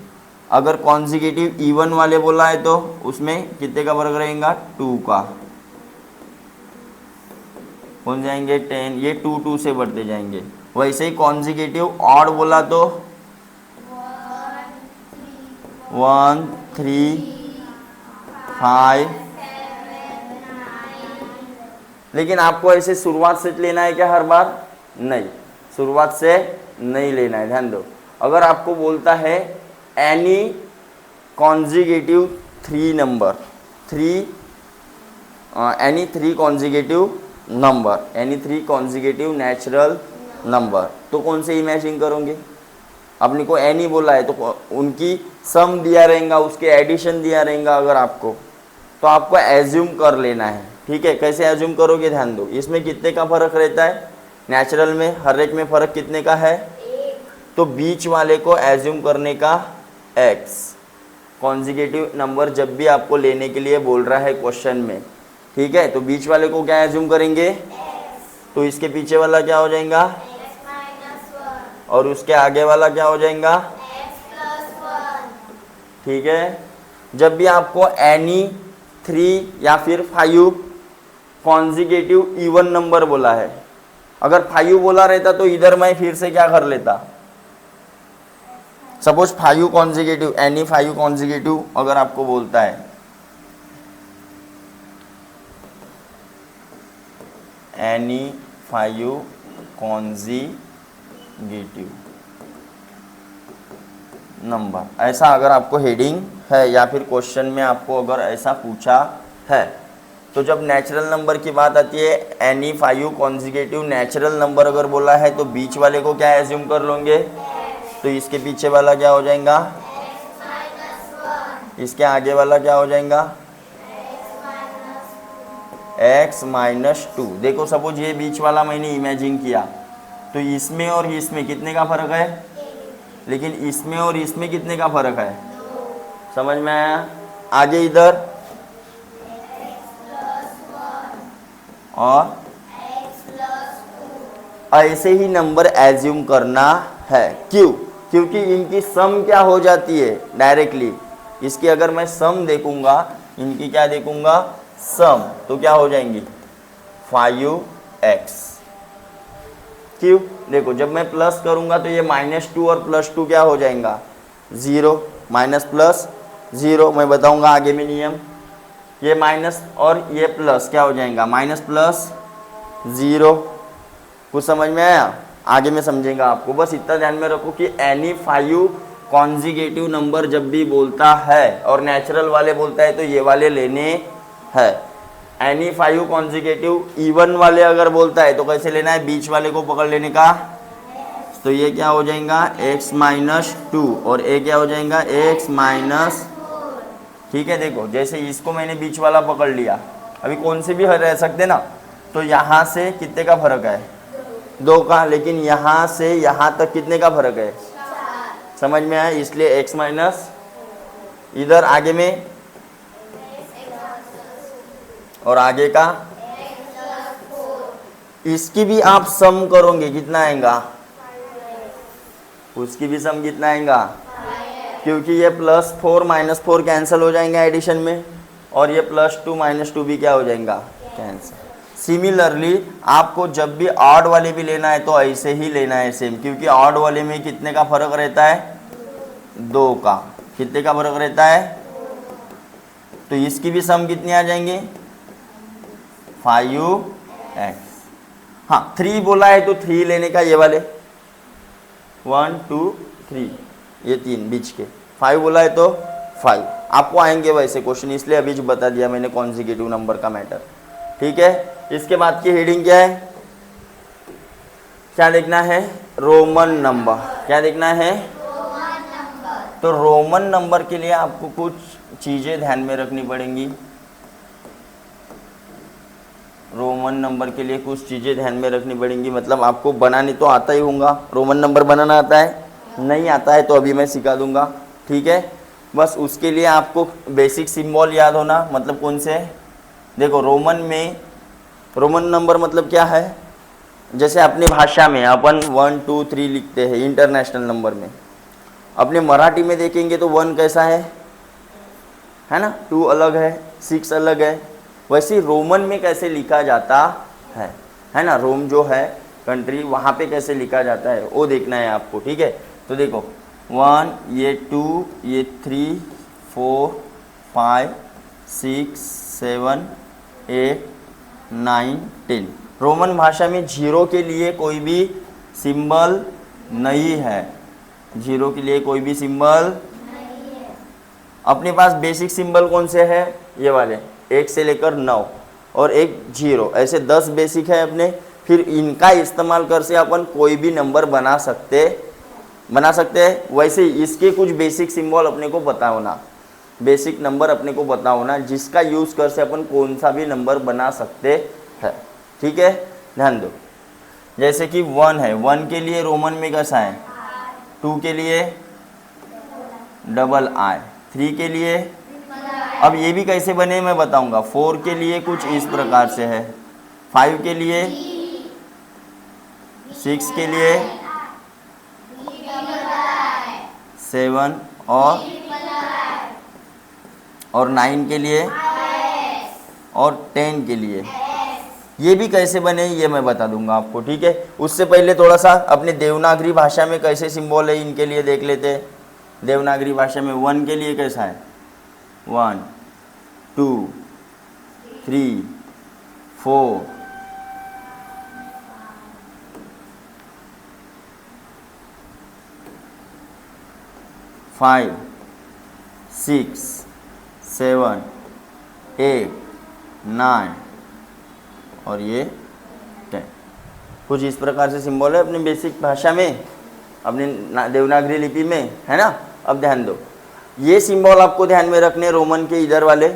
अगर कॉन्जिगेटिव इवन वाले बोला है तो उसमें कितने का वर्ग रहेगा, 2 का, कौन जाएंगे 10, ये 2 2 से बढ़ते जाएंगे। वैसे ही कॉन्जिगेटिव ऑड बोला तो 1 3 5, लेकिन आपको ऐसे शुरुआत से लेना है क्या हर बार, नहीं, शुरुआत से नहीं लेना है, ध्यान दो। अगर आपको बोलता है any कॉन्जिगेटिव 3 number, any 3 कॉन्जिगेटिव number, any 3 कॉन्जिगेटिव natural number, तो कौन से इमेजिन करोगे, अपने को एनी बोला है तो उनकी सम दिया रहेगा, उसके एडिशन दिया रहेगा, अगर आपको तो आपको एज्यूम कर लेना है। ठीक है, कैसे एज्यूम करोगे, ध्यान दो। इसमें कितने का फर्क रहता है, नेचुरल में हर एक में फर्क कितने का है, तो बीच वाले को एज्यूम करने का x। कॉन्जिगेटिव नंबर जब भी आपको लेने के लिए बोल रहा है क्वेश्चन में, ठीक है, तो बीच वाले को क्या एज्यूम करेंगे, तो इसके पीछे वाला क्या हो जाएगा, और उसके आगे वाला क्या हो जाएगा, ठीक है। जब भी आपको एनी 3 या फिर 5 कॉन्जिगेटिव इवन नंबर बोला है, अगर 5 बोला रहता तो इधर मैं फिर से क्या कर लेता, सपोज 5 कॉन्जिगेटिव, एनी 5 कॉन्जिगेटिव अगर आपको बोलता है, एनी 5 कॉन्जिगेटिव नंबर, ऐसा अगर आपको हेडिंग है या फिर क्वेश्चन में आपको अगर ऐसा पूछा है, तो जब नेचुरल नंबर की बात आती है, एनी 5 कॉन्जिगेटिव नेचुरल नंबर अगर बोला है तो बीच वाले को क्या एज्यूम कर लोगे, तो इसके पीछे वाला क्या हो जाएगा, इसके आगे वाला क्या हो जाएगा, x-2। देखो सपोज ये बीच वाला मैंने इमेजिन किया, तो इसमें और इसमें कितने का फर्क है, लेकिन इसमें और इसमें कितने का फर्क है, समझ में आया। आगे इधर और ऐसे ही नंबर एज्यूम करना है, क्यों, क्योंकि इनकी सम क्या हो जाती है डायरेक्टली, इसकी अगर मैं सम देखूंगा, इनकी क्या देखूंगा, सम, तो क्या हो जाएंगी 5x। क्यों, देखो जब मैं प्लस करूंगा तो ये -2 और +2 क्या हो जाएगा, 0, माइनस प्लस 0, मैं बताऊंगा आगे में नियम। ये माइनस और ये प्लस क्या हो जाएगा, माइनस प्लस 0। कुछ समझ में आया, आगे में समझेंगे आपको, बस इतना ध्यान में रखो कि एनी 5 कॉन्जिगेटिव नंबर जब भी बोलता है और नेचुरल वाले बोलता है तो ये वाले लेने हैं। एनी 5 कॉन्जिगेटिव इवन वाले अगर बोलता है तो कैसे लेना है, बीच वाले को पकड़ लेने का, तो ये क्या हो जाएगा x-2 और ये क्या हो जाएगा x-, ठीक है। देखो जैसे इसको मैंने बीच वाला पकड़ लिया, अभी कौन से भी रह सकते ना, तो यहाँ से कितने का फर्क है, 2 का, लेकिन यहाँ से यहाँ तक कितने का फर्क है, समझ में आया, इसलिए x-, इधर आगे में और आगे का, इसकी भी आप सम करोगे कितना आएगा, उसकी भी सम कितना आएगा, क्योंकि ये +4 -4 कैंसिल हो जाएंगे एडिशन में, और ये +2 -2 भी क्या हो जाएगा, कैंसिल। सिमिलरली आपको जब भी ऑड वाले भी लेना है तो ऐसे ही लेना है सेम, क्योंकि ऑड वाले में कितने का फर्क रहता है, 2 का, कितने का फर्क रहता है, तो इसकी भी सम कितनी आ जाएंगे, 5x। हाँ 3 बोला है तो 3 लेने का, ये वाले 1 2 3, ये 3 बीच के, 5 बोला है तो 5 आपको आएंगे वैसे क्वेश्चन, इसलिए अभी जो बता दिया मैंने कॉन्जिगेटिव नंबर का मैटर, ठीक है। इसके बाद की हेडिंग क्या है, क्या देखना है, रोमन नंबर, क्या देखना है, तो रोमन नंबर के लिए आपको कुछ चीज़ें ध्यान में रखनी पड़ेंगी। रोमन रोमन नंबर के लिए कुछ चीज़ें ध्यान में रखनी पड़ेंगी। मतलब आपको बनाने तो आता ही होगा, रोमन नंबर बनाना आता है? नहीं आता है तो अभी मैं सिखा दूंगा, ठीक है। बस उसके लिए आपको बेसिक सिंबल याद होना, मतलब कौन से? देखो रोमन में रोमन नंबर मतलब क्या है? जैसे अपनी भाषा में अपन 1 2 3 लिखते हैं इंटरनेशनल नंबर में, अपने मराठी में देखेंगे तो 1 कैसा है ना, 2 अलग है, 6 अलग है। वैसे रोमन में कैसे लिखा जाता है ना, रोम जो है कंट्री, वहाँ पे कैसे लिखा जाता है वो देखना है आपको, ठीक है। तो देखो 1, ये 2, ये 3 4 5 6 7 8 9 10। रोमन भाषा में जीरो के लिए कोई भी सिंबल नहीं है, जीरो के लिए कोई भी सिंबल। अपने पास बेसिक सिंबल कौन से है? ये वाले, 1 से लेकर 9 और एक 0, ऐसे 10 बेसिक है अपने। फिर इनका इस्तेमाल कर से अपन कोई भी नंबर बना सकते हैं। वैसे इसके कुछ बेसिक सिंबल अपने को पता होना, बेसिक नंबर अपने को पता होना, जिसका यूज़ कर से अपन कौन सा भी नंबर बना सकते हैं, ठीक है। ध्यान दो, जैसे कि 1 है, 1 के लिए रोमन में कैसा है? 2 के लिए डबल I, 3 के लिए, अब ये भी कैसे बने मैं बताऊंगा। 4 के लिए कुछ इस प्रकार से है, 5 के लिए, 6 के लिए, 7 और 9 के लिए और 10 के लिए। ये भी कैसे बने ये मैं बता दूंगा आपको, ठीक है। उससे पहले थोड़ा सा अपने देवनागरी भाषा में कैसे सिंबल है इनके लिए देख लेते हैं। देवनागरी भाषा में 1 के लिए कैसा है? 1 2 3 4 5 6 7 8 9 और ये 10। कुछ इस प्रकार से सिंबल है अपनी बेसिक भाषा में, अपनी देवनागरी लिपि में, है ना। अब ध्यान दो, ये सिंबल आपको ध्यान में रखने रोमन के इधर वाले।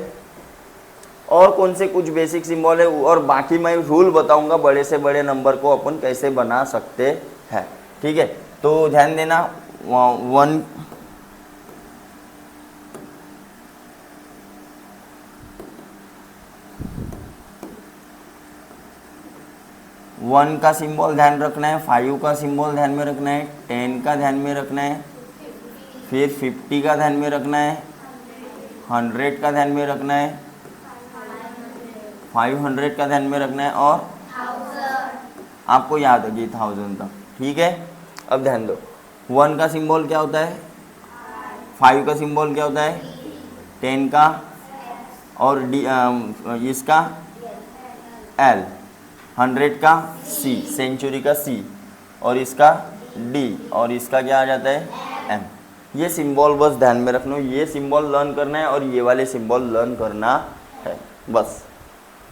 और कौन से कुछ बेसिक सिंबल है, और बाकी मैं रूल बताऊंगा बड़े से बड़े नंबर को अपन कैसे बना सकते हैं, ठीक है। तो ध्यान देना, 1 का सिंबल ध्यान रखना है, 5 का सिंबल ध्यान में रखना है, 10 का ध्यान में रखना है, फिर 50 का ध्यान में रखना है, 100 का ध्यान में रखना है, 500 का ध्यान में रखना है, और आपको याद होगी 1000 तक, ठीक है। अब ध्यान दो, 1 का सिंबल क्या होता है, 5 का सिंबल क्या होता है, 10 का, और इसका L, 100 का C, सेंचुरी का C, और इसका D, और इसका क्या आ जाता है M। ये सिंबल बस ध्यान में रखना, ये सिंबल लर्न करना है और ये वाले सिंबल लर्न करना है बस।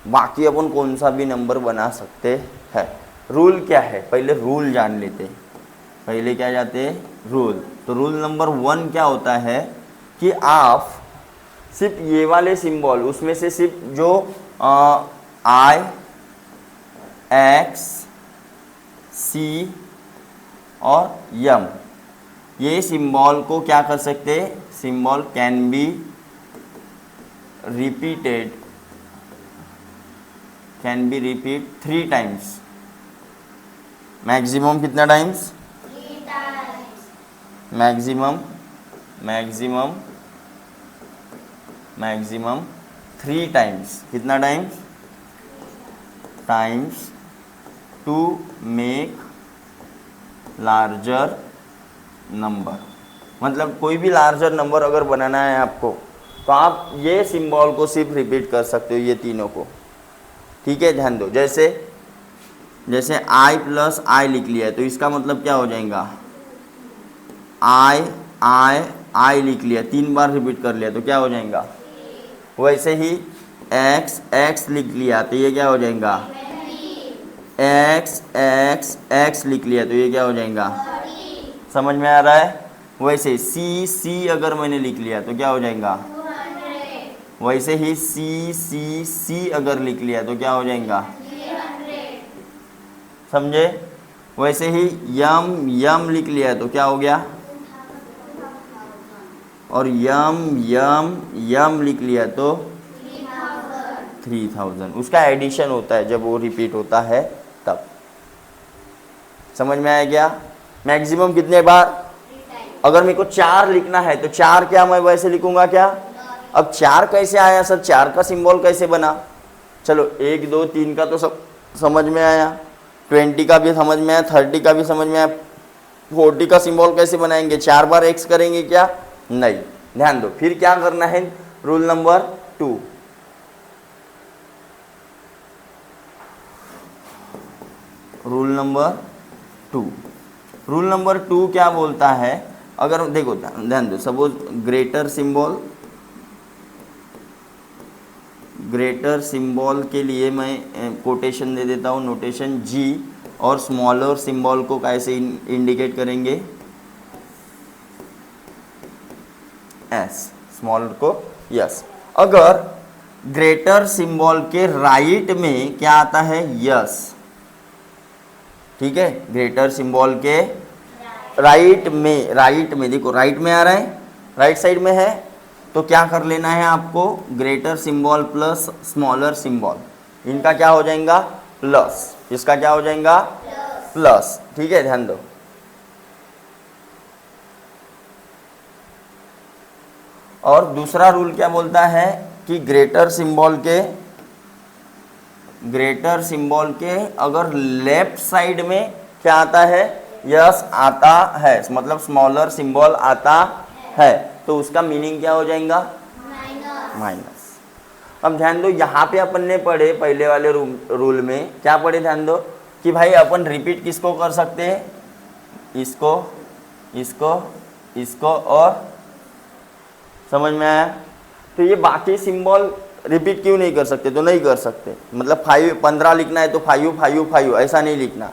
बाकी अपन कौन सा भी नंबर बना सकते हैं। रूल क्या है, पहले रूल जान लेते हैं। पहले क्या जाते हैं, रूल। तो रूल नंबर 1 क्या होता है कि आप सिर्फ ये वाले सिंबल, उसमें से सिर्फ जो I, X, C और M, ये सिंबल को क्या कर सकते हैं, symbol can be repeated, can be repeat 3 times. Maximum कितना टाइम्स? 3 times. Maximum 3 times. कितना times? Times to make larger number. मतलब कोई भी लार्जर नंबर अगर बनाना है आपको, तो आप ये सिंबल को सिर्फ रिपीट कर सकते हो, ये तीनों को, ठीक है। ध्यान दो, जैसे I प्लस I लिख लिया है तो इसका मतलब क्या हो जाएगा, I लिख लिया, 3 बार रिपीट कर लिया तो क्या हो जाएगा। वैसे ही X लिख लिया तो ये क्या हो जाएगा, X लिख लिया तो ये क्या हो जाएगा। समझ में आ रहा है। वैसे C अगर मैंने लिख लिया तो क्या हो जाएगा। वैसे ही C अगर लिख लिया तो क्या हो जाएगा। समझे? वैसे ही यम यम लिख लिया है तो क्या हो गया, और यम यम यम लिख लिया तो 3000। उसका एडिशन होता है जब वो रिपीट होता है तब। समझ में आया क्या? मैक्सिमम कितने बार? अगर मेरे को 4 लिखना है तो 4 क्या मैं वैसे लिखूंगा क्या? अब 4 कैसे आया सर, 4 का सिंबल कैसे बना? चलो 1 2 3 का तो सब समझ में आया, 20 का भी समझ में आया, 30 का भी समझ में आया, 40 का सिंबल कैसे बनाएंगे? 4 बार एक्स करेंगे क्या? नहीं। ध्यान दो, फिर क्या करना है? Rule number 2। Rule number 2, rule number 2 क्या बोलता है? अगर देखो ध्यान दो, सपोज ग्रेटर सिंबल के लिए मैं कोटेशन दे देता हूँ, नोटेशन जी, और स्मॉलर सिंबल को कैसे इंडिकेट करेंगे? एस, स्मॉलर को यस। अगर ग्रेटर सिंबल के राइट में क्या आता है? यस, ठीक है। ग्रेटर सिंबल के राइट में देखो, राइट में आ रहा है, राइट साइड में है, तो क्या कर लेना है आपको? Greater symbol plus smaller symbol, इनका क्या हो जाएगा? प्लस। इसका क्या हो जाएगा? प्लस। ठीक है, ध्यान दो। और दूसरा रूल क्या बोलता है कि ग्रेटर सिंबल के अगर लेफ्ट साइड में क्या आता है? यस आता है, मतलब स्मॉलर सिंबल आता है, तो उसका मीनिंग क्या हो जाएगा? माइनस। अब ध्यान दो, यहाँ पे अपन ने पढ़े पहले वाले रूल में क्या पढ़े? ध्यान दो कि भाई अपन रिपीट किसको कर सकते हैं? इसको, इसको, इसको, और समझ में आया? तो ये बाकी सिंबल रिपीट क्यों नहीं कर सकते? तो नहीं कर सकते, मतलब 15 लिखना है तो 5 5 5 ऐसा नहीं लिखना,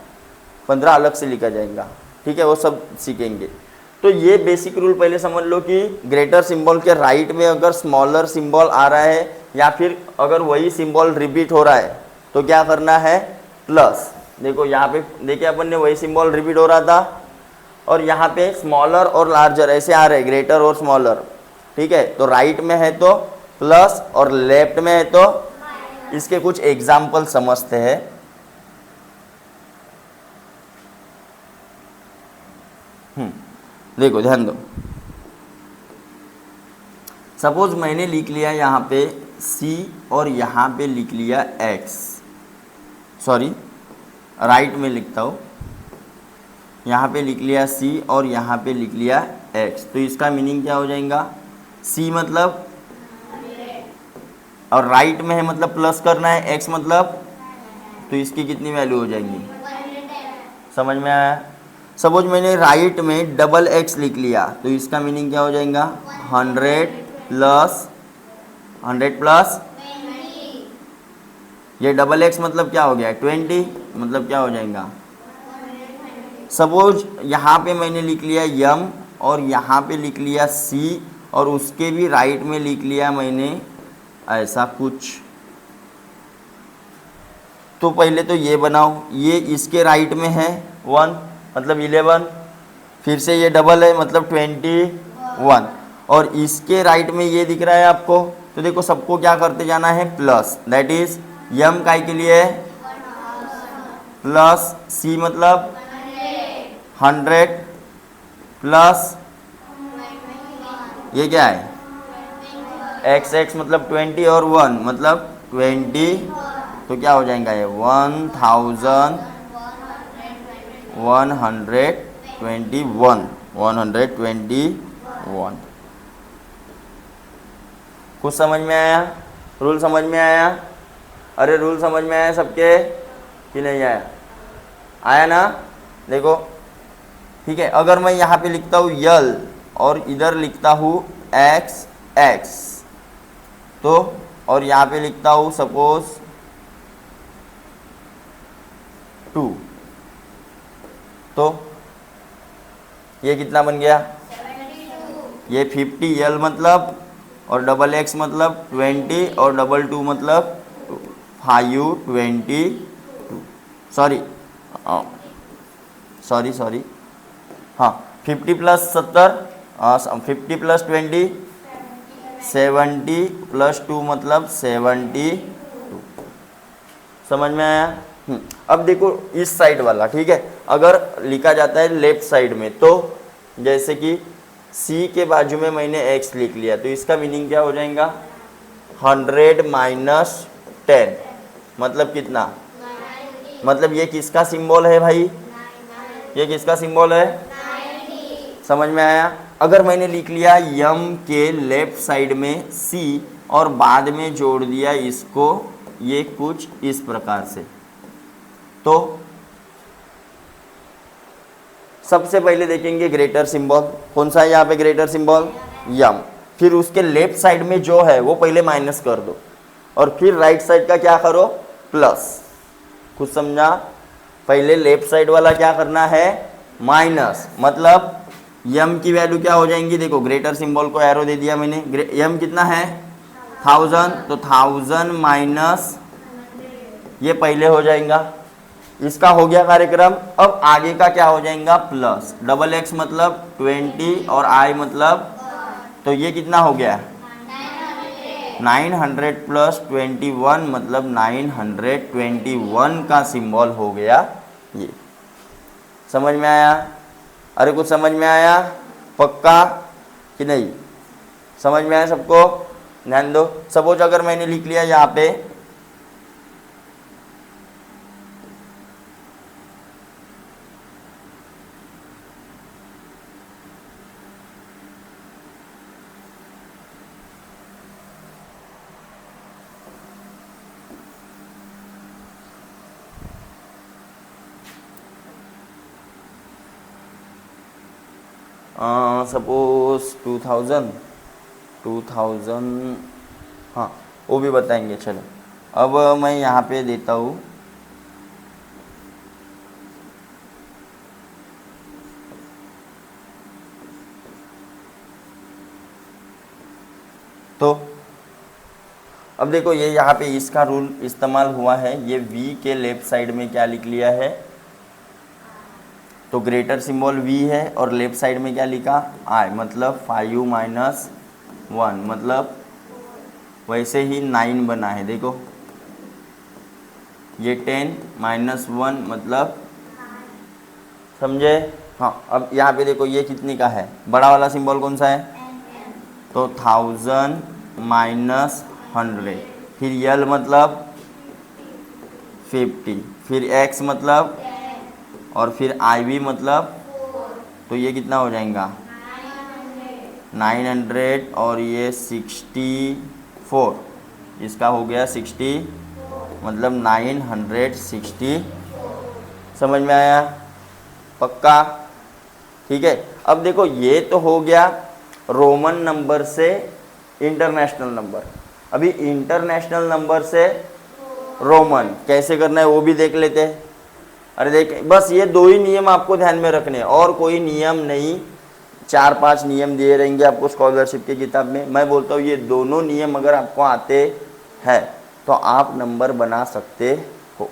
15 अलग से लिखा जाएगा। ठीक है, वो सब सीखेंगे। तो ये बेसिक रूल पहले समझ लो कि ग्रेटर सिंबल के राइट में अगर स्मॉलर सिंबल आ रहा है या फिर अगर वही सिंबल रिपीट हो रहा है तो क्या करना है? प्लस। देखो यहाँ पे देखिए, अपन ने वही सिंबल रिपीट हो रहा था और यहाँ पे स्मॉलर और लार्जर ऐसे आ रहे, ग्रेटर और स्मॉलर। ठीक है, तो राइट में है तो प्लस और लेफ्ट में है तो, इसके कुछ एग्जाम्पल समझते हैं। देखो ध्यान दो, सपोज मैंने लिख लिया यहाँ पे C और यहाँ पे लिख लिया X, सॉरी राइट में लिखता हूँ, यहाँ पे लिख लिया C और यहाँ पे लिख लिया X, तो इसका मीनिंग क्या हो जाएगा? C मतलब, और राइट में है मतलब प्लस करना है, X मतलब, तो इसकी कितनी वैल्यू हो जाएंगी? समझ में आया? सपोज मैंने राइट में डबल X लिख लिया तो इसका मीनिंग क्या हो जाएगा? 100 प्लस ये डबल X मतलब क्या हो गया? 20, मतलब क्या हो जाएगा? सपोज यहाँ पे मैंने लिख लिया यम और यहाँ पे लिख लिया C और उसके भी राइट में लिख लिया मैंने ऐसा कुछ, तो पहले तो ये बनाओ, ये इसके राइट में है 1 मतलब 11, फिर से ये डबल है मतलब 21, और इसके राइट में ये दिख रहा है आपको, तो देखो सबको क्या करते जाना है? प्लस। दैट इज यम काय के लिए प्लस, C मतलब 100 प्लस ये क्या है? X मतलब 20 और 1 मतलब 20, तो क्या हो जाएगा ये? 121। कुछ समझ में आया? रूल समझ में आया? अरे रूल समझ में आया सबके कि नहीं आया? आया ना? देखो ठीक है, अगर मैं यहाँ पे लिखता हूँ यल और इधर लिखता हूँ x, तो और यहाँ पे लिखता हूँ सपोज 2, तो ये कितना बन गया? ये 50 यल मतलब, और डबल X मतलब 20 और डबल 2 मतलब 522, सॉरी सॉरी हाँ 50 प्लस 70 50 प्लस 20 70 प्लस 2 मतलब 72। समझ में आया? अब देखो इस साइड वाला, ठीक है, अगर लिखा जाता है लेफ्ट साइड में तो जैसे कि C के बाजू में मैंने x लिख लिया तो इसका मीनिंग क्या हो जाएगा? 100 माइनस 10 मतलब कितना? मतलब ये किसका सिंबल है भाई? ये किसका सिंबल है? समझ में आया? अगर मैंने लिख लिया m के लेफ्ट साइड में C और बाद में जोड़ दिया इसको ये कुछ इस प्रकार से, तो सबसे पहले देखेंगे ग्रेटर सिंबल कौन सा है यहाँ पे? ग्रेटर सिंबल यम। फिर उसके लेफ्ट साइड में जो है वो पहले माइनस कर दो और फिर राइट साइड का क्या करो? प्लस। कुछ समझा? पहले लेफ्ट साइड वाला क्या करना है? माइनस, मतलब यम की वैल्यू क्या हो जाएंगी? देखो ग्रेटर सिंबल को एरो दे दिया मैंने, यम कितना है? 1000, तो 1000 माइनस ये पहले हो जाएगा, इसका हो गया कार्यक्रम। अब आगे का क्या हो जाएगा? प्लस। डबल एक्स मतलब 20 और आई मतलब, तो ये कितना हो गया? 900 प्लस 21 मतलब 921 का सिंबल हो गया ये। समझ में आया? अरे कुछ समझ में आया? पक्का कि नहीं? समझ में आया सबको? ध्यान दो। सपोज अगर मैंने लिख लिया यहाँ पे 2000 हाँ वो भी बताएंगे। चलो अब मैं यहाँ पे देता हूँ तो अब देखो ये यहाँ पे इसका रूल इस्तेमाल हुआ है। ये v के लेफ्ट साइड में क्या लिख लिया है? तो ग्रेटर सिंबल v है और लेफ्ट साइड में क्या लिखा? I, मतलब 5 माइनस 1 मतलब वैसे ही 9 बना है। देखो ये 10 माइनस 1 मतलब, समझे? हाँ अब यहाँ पे देखो ये कितने का है? बड़ा वाला सिंबल कौन सा है? तो 1000 माइनस 100, फिर यल मतलब 50, फिर x मतलब और फिर आई भी मतलब, तो ये कितना हो जाएगा? 900 और ये 64, इसका हो गया 60 मतलब 960। समझ में आया? पक्का? ठीक है। अब देखो ये तो हो गया रोमन नंबर से इंटरनेशनल नंबर। अभी इंटरनेशनल नंबर से रोमन कैसे करना है वो भी देख लेते हैं। अरे देख, बस ये दो ही नियम आपको ध्यान में रखने, और कोई नियम नहीं। 4-5 नियम दिए रहेंगे आपको स्कॉलरशिप की किताब में। मैं बोलता हूँ ये दोनों नियम अगर आपको आते हैं तो आप नंबर बना सकते हो।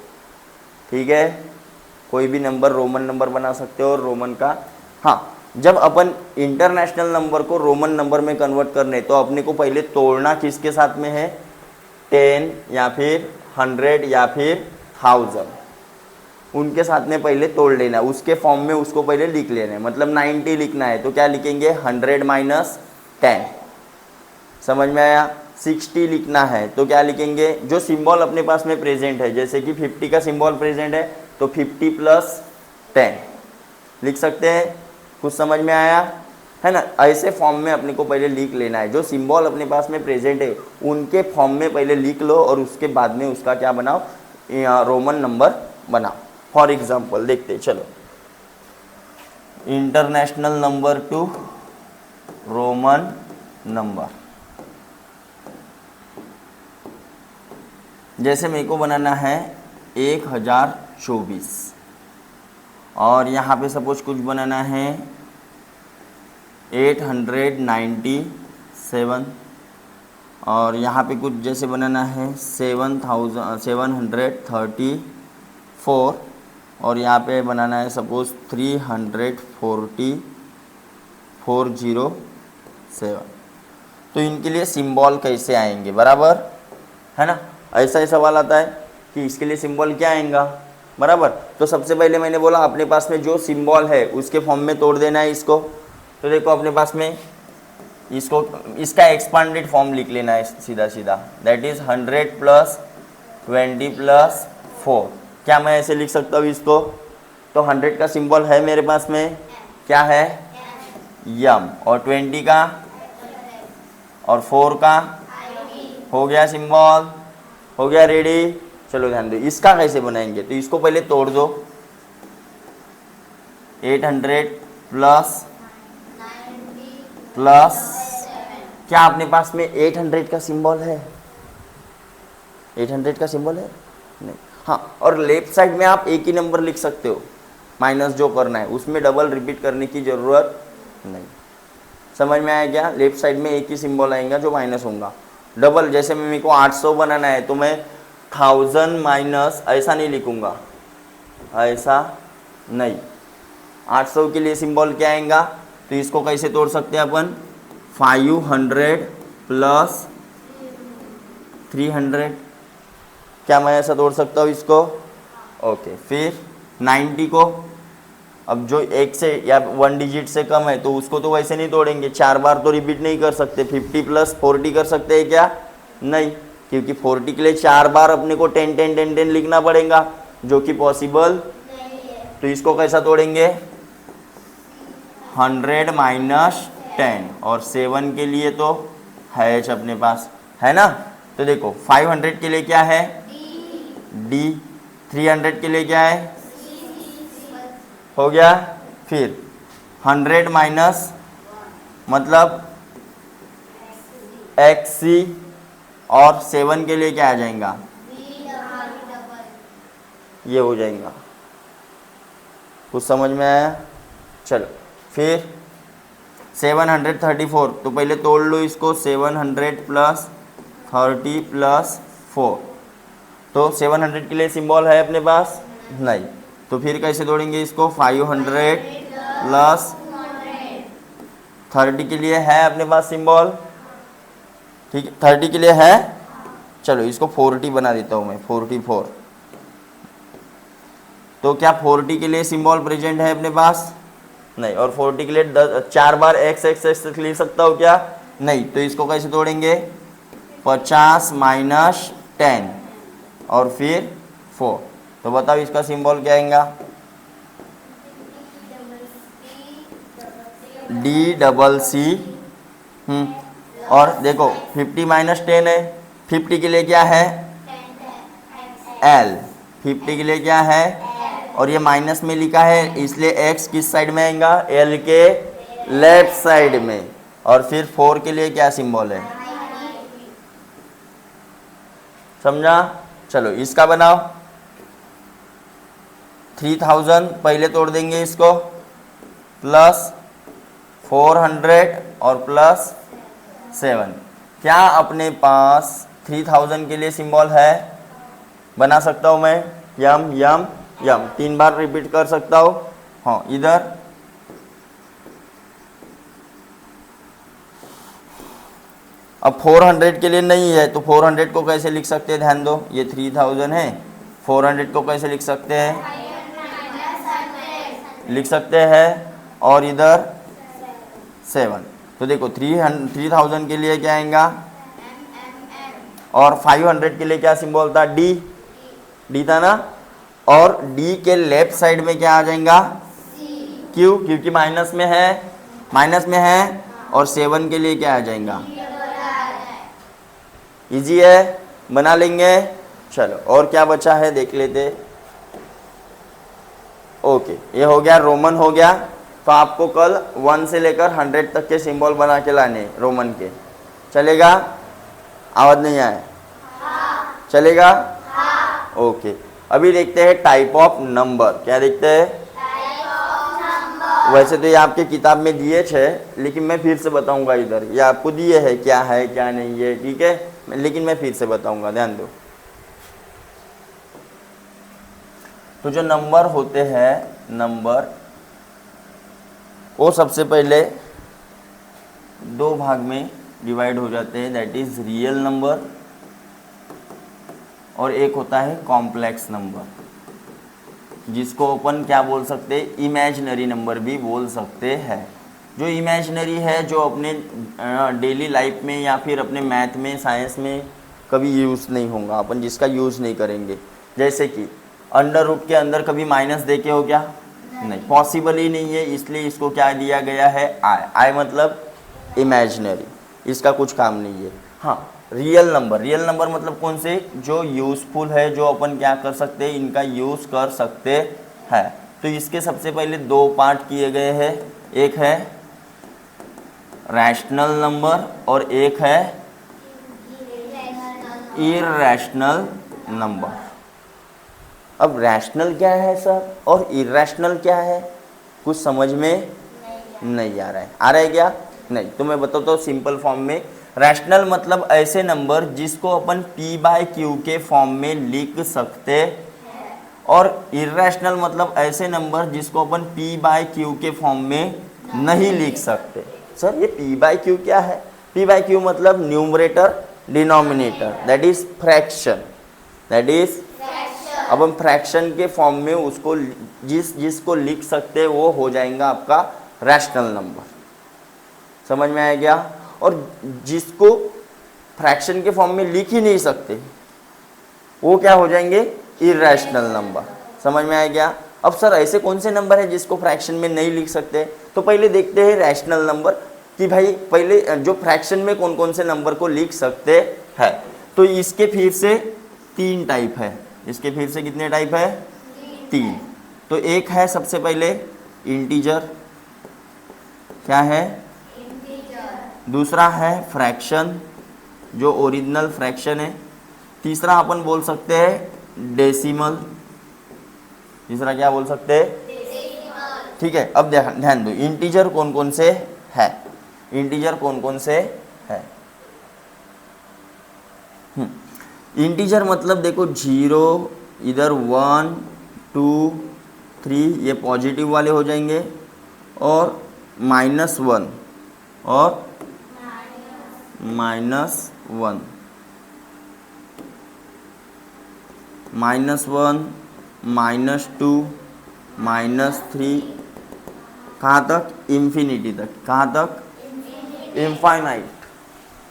ठीक है, कोई भी नंबर रोमन नंबर बना सकते हो। और रोमन का, हाँ, जब अपन इंटरनेशनल नंबर को रोमन नंबर में कन्वर्ट करने तो अपने को पहले तोड़ना किसके साथ में है? 10 या फिर 100 या फिर 1000, उनके साथ में पहले तोड़ लेना है। उसके फॉर्म में उसको पहले लिख लेना है। मतलब 90 लिखना है तो क्या लिखेंगे? 100 माइनस 10। समझ में आया? 60 लिखना है तो क्या लिखेंगे? जो सिंबल अपने पास में प्रेजेंट है, जैसे कि 50 का सिंबल प्रेजेंट है तो 50 प्लस 10 लिख सकते हैं। कुछ समझ में आया है ना? ऐसे फॉर्म में अपने को पहले लिख लेना है। जो सिंबल अपने पास में प्रेजेंट है उनके फॉर्म में पहले लिख लो और उसके बाद में उसका क्या बनाओ? रोमन नंबर बनाओ। फॉर एग्जाम्पल देखते हैं, चलो। International number two Roman number, जैसे मेरे को बनाना है 1024 और यहाँ पे सपोज कुछ बनाना है 897 और यहाँ पे कुछ जैसे बनाना है 734 और यहाँ पे बनाना है सपोज 340,407। तो इनके लिए सिंबल कैसे आएंगे, बराबर है ना। ऐसा ही सवाल आता है कि इसके लिए सिंबल क्या आएगा, बराबर। तो सबसे पहले मैंने बोला अपने पास में जो सिंबल है उसके फॉर्म में तोड़ देना है इसको। तो देखो अपने पास में इसको, इसका एक्सपांडेड फॉर्म लिख लेना है सीधा सीधा, दैट इज 100 + 20 + 4। क्या मैं ऐसे लिख सकता हूँ इसको? तो 100 का सिंबल है मेरे पास में, क्या है, यम, और 20 का और 4 का हो गया सिंबल, हो गया रेडी। चलो ध्यान दो इसका कैसे बनाएंगे। तो इसको पहले तोड़ दो, 800 प्लस क्या अपने पास में 800 का सिंबल है? 800 का सिंबल है नहीं, हाँ। और लेफ्ट साइड में आप एक ही नंबर लिख सकते हो, माइनस जो करना है उसमें डबल रिपीट करने की ज़रूरत नहीं। समझ में आया क्या? लेफ्ट साइड में एक ही सिंबल आएगा जो माइनस होगा। डबल, जैसे मेरे को 800 बनाना है तो मैं 1000 माइनस ऐसा नहीं लिखूंगा, ऐसा नहीं। 800 के लिए सिंबल क्या आएगा? तो इसको कैसे तोड़ सकते हैं अपन? 500 प्लस 300। क्या मैं ऐसा तोड़ सकता हूँ इसको? ओके। फिर 90 को, अब जो एक से या 1 डिजिट से कम है तो उसको तो वैसे नहीं तोड़ेंगे, 4 बार तो रिपीट नहीं कर सकते। 50 + 40 कर सकते हैं क्या? नहीं, क्योंकि 40 के लिए 4 बार अपने को 10 10 10 10 लिखना पड़ेगा, जो कि पॉसिबल। तो इसको कैसा तोड़ेंगे? 100 माइनस 10, और 7 के लिए तो है अपने पास, है ना। तो देखो 500 के लिए क्या है? डी। 300 के लिए क्या है? हो गया। फिर 100 माइनस मतलब XC, और 7 के लिए क्या आ जाएगा? ये हो जाएगा। कुछ समझ में आया? चलो फिर 734, तो पहले तोड़ लो इसको, 700 प्लस 30 प्लस 4। तो 700 के लिए सिंबल है अपने पास? नहीं। तो फिर कैसे तोड़ेंगे इसको? 500 प्लस 30 के लिए है अपने पास सिंबल, ठीक है, 30 के लिए है। चलो इसको 40 बना देता हूँ मैं, 44। तो क्या 40 के लिए सिंबल प्रेजेंट है अपने पास? नहीं। और 40 के लिए 4 बार x लिख सकता हूँ क्या? नहीं। तो इसको कैसे तोड़ेंगे? 50 माइनस 10 और फिर 4। तो बताओ इसका सिंबल क्या आएगा? DCC। और देखो 50 माइनस 10 है, 50 के लिए क्या है? L। 50 के लिए क्या है? और ये माइनस में लिखा है इसलिए x किस साइड में आएगा? L के लेफ्ट साइड में। और फिर 4 के लिए क्या सिंबल है? समझा? चलो इसका बनाओ। 3000 पहले तोड़ देंगे इसको, प्लस 400 और प्लस 7। क्या अपने पास 3000 के लिए सिंबल है? बना सकता हूँ मैं, यम यम यम, 3 बार रिपीट कर सकता हूँ। हाँ इधर अब 400 के लिए नहीं है, तो 400 को कैसे लिख सकते हैं? ध्यान दो, ये 3000 है, 400 को कैसे लिख सकते हैं? लिख सकते हैं, और इधर 7। तो देखो 3000 के लिए क्या आएगा? और 500 के लिए क्या सिंबल था? डी। डी था ना। और डी के लेफ्ट साइड में क्या आ जाएगा? क्यों? क्योंकि माइनस में है, माइनस में है। और 7 के लिए क्या आ जाएगा? इजी है, बना लेंगे। चलो और क्या बचा है देख लेते। ओके, ये हो गया, रोमन हो गया। तो आपको कल 1 से लेकर 100 तक के सिंबल बना के लाने रोमन के। चलेगा? आवाज नहीं आया? चलेगा? ओके। अभी देखते हैं टाइप ऑफ नंबर। क्या देखते हैं? वैसे तो ये आपके किताब में दिए थे, लेकिन मैं फिर से बताऊंगा इधर। ये आपको दिए है क्या है क्या नहीं है, ठीक है, लेकिन मैं फिर से बताऊंगा, ध्यान दो। तो जो नंबर होते हैं नंबर वो सबसे पहले दो भाग में डिवाइड हो जाते हैं, दैट इज रियल नंबर और एक होता है कॉम्प्लेक्स नंबर, जिसको अपन क्या बोल सकते हैं, इमेजिनरी नंबर भी बोल सकते हैं। जो इमेजिनरी है, जो अपने डेली लाइफ में या फिर अपने मैथ में साइंस में कभी यूज़ नहीं होगा, अपन जिसका यूज़ नहीं करेंगे, जैसे कि अंडर रूट के अंदर कभी माइनस देके हो क्या, नहीं, पॉसिबल ही नहीं है, इसलिए इसको क्या दिया गया है, आई। आई मतलब इमेजिनरी, इसका कुछ काम नहीं है। हाँ, रियल नंबर, रियल नंबर मतलब कौन से, जो यूज़फुल है, जो अपन क्या कर सकते हैं, इनका यूज़ कर सकते हैं। तो इसके सबसे पहले दो पार्ट किए गए हैं, एक है रैशनल नंबर और एक है इररेशनल नंबर। अब रैशनल क्या है सर और इररेशनल क्या है, कुछ समझ में नहीं आ रहा है, आ रहा है क्या, नहीं, तो मैं बताता हूँ सिंपल फॉर्म में। रैशनल मतलब ऐसे नंबर जिसको अपन p/q के फॉर्म में लिख सकते हैं, और इररेशनल मतलब ऐसे नंबर जिसको अपन p/q के फॉर्म में नहीं लिख सकते। सर ये p/q क्या है, p/q मतलब numerator denominator, that is fraction, that is, अब हम फ्रैक्शन के फॉर्म में उसको जिसको लिख सकते हैं वो हो जाएगा आपका रैशनल नंबर। समझ में आया क्या, और जिसको फ्रैक्शन के फॉर्म में लिख ही नहीं सकते वो क्या हो जाएंगे, इररेशनल नंबर। समझ में आया क्या। अब सर ऐसे कौन से नंबर है जिसको फ्रैक्शन में नहीं लिख सकते, तो पहले देखते हैं रैशनल नंबर कि भाई पहले जो फ्रैक्शन में कौन कौन से नंबर को लिख सकते हैं। तो इसके फिर से तीन टाइप है, इसके फिर से कितने टाइप है, तीन। तो एक है सबसे पहले इंटीजर, क्या है, दूसरा है फ्रैक्शन जो ओरिजिनल फ्रैक्शन है, तीसरा अपन बोल सकते हैं डेसिमल, तीसरा क्या बोल सकते हैं, ठीक है। अब ध्यान दो इंटीजर कौन कौन से है, इंटीजर कौन कौन से है। इंटीजर मतलब देखो 0, इधर 1, 2, 3 ये पॉजिटिव वाले हो जाएंगे, और -1 और -1, -1, -2, -3, कहाँ तक, इन्फिनिटी तक, कहाँ तक, इनफाइनाइट,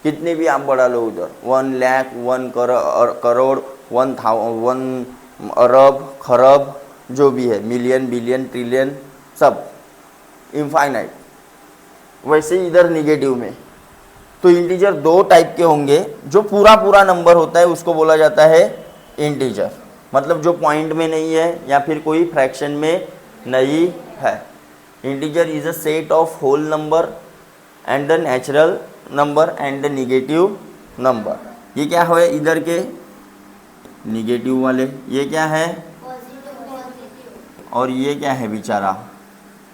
कितने भी आप बढ़ा लो उधर, 1 लाख, 1 करोड़, 1 अरब, खरब, जो भी है, मिलियन, बिलियन, ट्रिलियन, सब इनफाइनाइट। वैसे इधर निगेटिव में तो इंटीजर दो टाइप के होंगे, जो पूरा नंबर होता है उसको बोला जाता है इंटीजर, मतलब जो पॉइंट में नहीं है या फिर कोई फ्रैक्शन में नहीं है। Integer is a set of whole number and the natural number and the negative number. ये क्या है, इधर के निगेटिव वाले, ये क्या है, और ये क्या है बेचारा,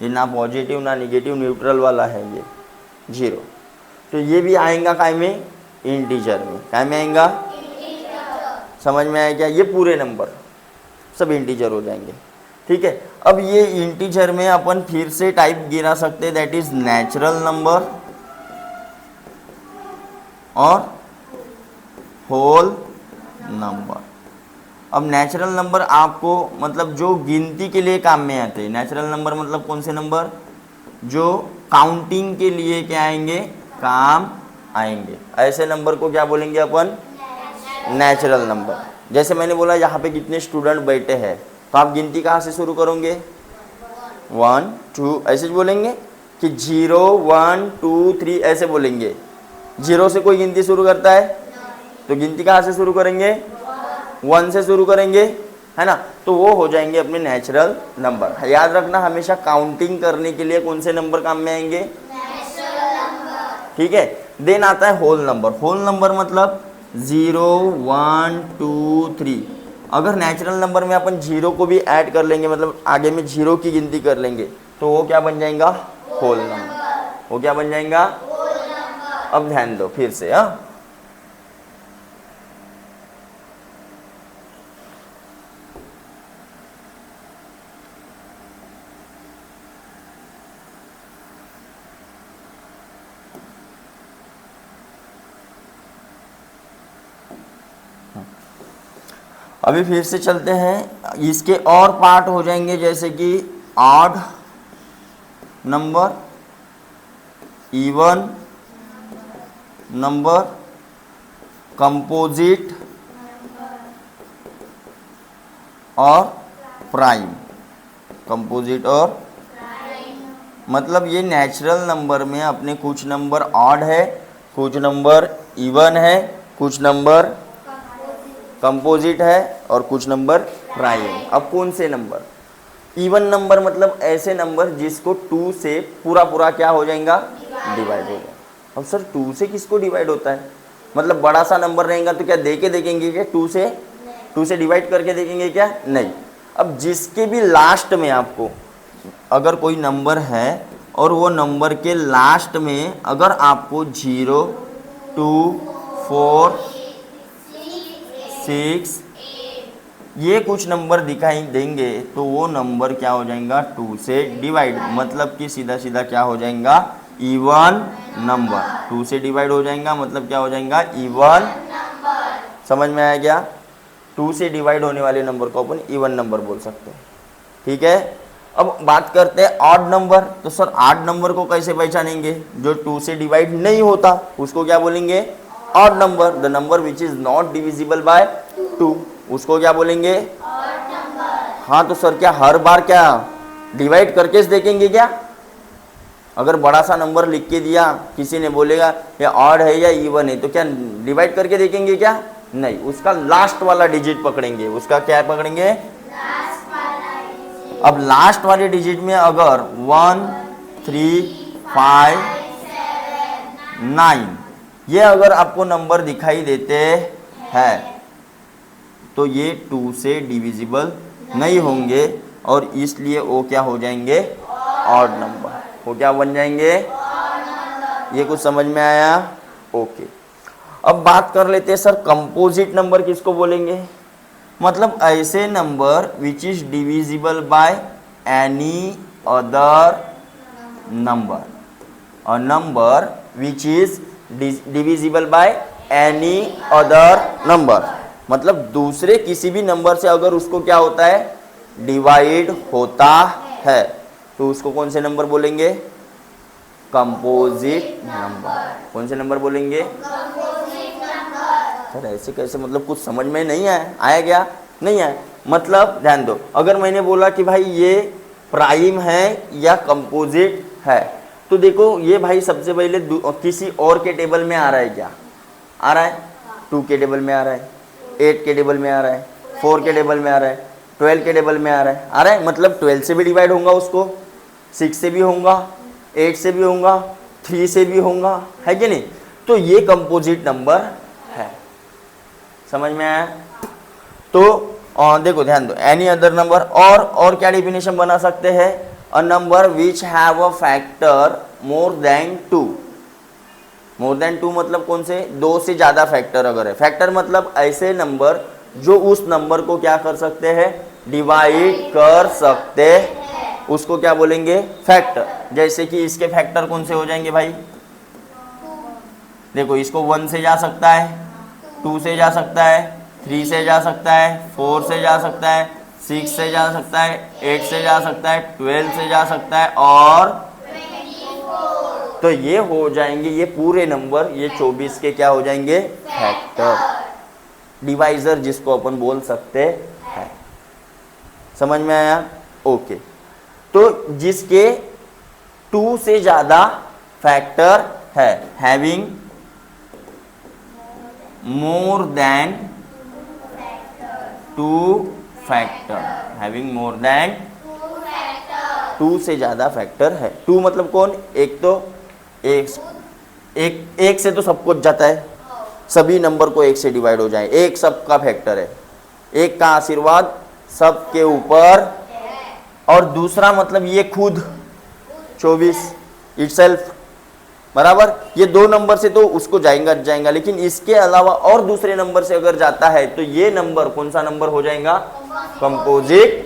ये ना पॉजिटिव ना निगेटिव, न्यूट्रल वाला है, ये 0। तो ये भी आएगा काय में, इंटीजर में, काय में आएगा, समझ में आया क्या, ये पूरे नंबर सब इंटीजर हो जाएंगे, ठीक है। अब ये इंटीजर में अपन फिर से टाइप गिरा सकते हैं, दैट इज नेचुरल नंबर और होल नंबर। अब नेचुरल नंबर आपको मतलब जो गिनती के लिए काम में आते हैं, नेचुरल नंबर मतलब कौन से नंबर, जो काउंटिंग के लिए क्या आएंगे, काम आएंगे, ऐसे नंबर को क्या बोलेंगे अपन, नेचुरल नंबर। जैसे मैंने बोला यहाँ पे कितने स्टूडेंट बैठे हैं, तो आप गिनती कहाँ से शुरू करोगे, 1, 2 ऐसे बोलेंगे कि 0, 1, 2, 3 ऐसे बोलेंगे। 0 से कोई गिनती शुरू करता है तो गिनती कहाँ से शुरू करेंगे, 1 से शुरू करेंगे, है ना। तो वो हो जाएंगे अपने नेचुरल नंबर। याद रखना हमेशा काउंटिंग करने के लिए कौन से नंबर काम में आएंगे, ठीक है। देन आता है होल नंबर। होल नंबर मतलब 0, 1, 2, 3। अगर नेचुरल नंबर में अपन 0 को भी ऐड कर लेंगे, मतलब आगे में 0 की गिनती कर लेंगे, तो वो क्या बन जाएगा, होल नंबर। वो क्या बन जाएगा, अब ध्यान दो फिर से, हाँ, अभी फिर से चलते हैं, इसके और पार्ट हो जाएंगे जैसे कि odd number, even number, composite और प्राइम। कंपोजिट और मतलब ये नेचुरल नंबर में अपने कुछ नंबर ऑड है, कुछ नंबर इवन है, कुछ नंबर कंपोजिट है और कुछ नंबर प्राइम। अब कौन से नंबर? इवन नंबर मतलब ऐसे नंबर जिसको 2 से पूरा पूरा क्या हो जाएगा, डिवाइड हो जाएगा। अब सर 2 से किसको डिवाइड होता है? मतलब बड़ा सा नंबर रहेगा तो क्या देखेंगे क्या 2 से डिवाइड करके देखेंगे क्या? नहीं। अब जिसके भी लास्ट में आपको अगर कोई नंबर है और वो नंबर के लास्ट में अगर आपको 0, 2, 4, 6 ये कुछ नंबर दिखाई देंगे तो वो नंबर क्या हो जाएगा, 2 से डिवाइड, मतलब कि सीधा सीधा क्या हो जाएगा, इवन नंबर। 2 से डिवाइड हो जाएगा मतलब क्या हो जाएगा, इवन नंबर। समझ में आया क्या? 2 से डिवाइड होने वाले नंबर को अपन इवन नंबर बोल सकते हैं। ठीक है। अब बात करते हैं ऑड नंबर। तो सर ऑड नंबर को कैसे पहचानेंगे? जो 2 से डिवाइड नहीं होता उसको क्या बोलेंगे, odd number. The number which is not divisible by 2 उसको क्या बोलेंगे, ऑड नंबर। हाँ तो सर क्या हर बार क्या डिवाइड करके देखेंगे क्या? अगर बड़ा सा नंबर लिख के दिया, किसी ने बोलेगा ये ऑड है या इवन है, तो क्या डिवाइड करके देखेंगे क्या? नहीं, उसका लास्ट वाला डिजिट पकड़ेंगे। उसका क्या पकड़ेंगे, लास्ट वाला डिजिट। अब लास्ट वाले डिजिट में अगर 1, 3, 5, 9 ये अगर आपको नंबर दिखाई देते हैं तो ये 2 से डिविजिबल नहीं होंगे और इसलिए वो क्या हो जाएंगे, ऑड नंबर। वो क्या बन जाएंगे, ये कुछ समझ में आया? ओके। अब बात कर लेते हैं सर कंपोजिट नंबर किसको बोलेंगे? मतलब ऐसे number which is divisible by any other number. A number which is divisible by any other number मतलब दूसरे किसी भी नंबर से अगर उसको क्या होता है, डिवाइड होता है तो उसको कौन से नंबर बोलेंगे, कंपोजिट नंबर। कौन से नंबर बोलेंगे, सर ऐसे कैसे, मतलब कुछ समझ में नहीं आया क्या? नहीं आया। मतलब ध्यान दो, अगर मैंने बोला कि भाई ये प्राइम है या कंपोजिट है तो देखो ये भाई सबसे पहले किसी और के टेबल में आ रहा है क्या? आ रहा है। 2 के टेबल में आ रहा है, 8 के टेबल में आ रहा है, 4 के टेबल में आ रहा है, 12 के टेबल में आ रहा है। मतलब 12 से भी डिवाइड होगा उसको, 6 से भी होगा, 8 से भी होगा, 3 से भी होगा, है कि नहीं? तो ये कंपोजिट नंबर है। समझ में आया? तो देखो ध्यान दो, एनी अदर नंबर और क्या डेफिनेशन बना सकते हैं, a number which have a factor more than 2। More than 2 मतलब कौन से, 2 से ज़्यादा फैक्टर अगर है। फैक्टर मतलब ऐसे नंबर जो उस नंबर को क्या कर सकते हैं, डिवाइड कर सकते हैं, उसको क्या बोलेंगे, फैक्टर। जैसे कि इसके फैक्टर कौन से हो जाएंगे भाई, देखो इसको 1 से जा सकता है, 2 से जा सकता है, 3 से जा सकता है, 4 से जा सकता है, 6 से जा सकता है, 8 से जा सकता है, 12 से जा सकता है और 24। तो ये हो जाएंगे, ये पूरे नंबर, ये 24 के क्या हो जाएंगे, फैक्टर, डिवाइजर जिसको अपन बोल सकते हैं। समझ में आया? ओके। तो जिसके 2 से ज़्यादा फैक्टर है, having more than 2 factor, having more than 2 से ज़्यादा फैक्टर है। 2 मतलब कौन, एक तो एक से तो सब कुछ जाता है, सभी नंबर को 1 से डिवाइड हो जाए, एक सबका फैक्टर है, एक का आशीर्वाद सबके ऊपर। और दूसरा मतलब ये खुद 24 इटसेल्फ, बराबर। ये 2 नंबर से तो उसको जाएगा, लेकिन इसके अलावा और दूसरे नंबर से अगर जाता है तो ये नंबर कौन सा नंबर हो जाएगा, कंपोजिट।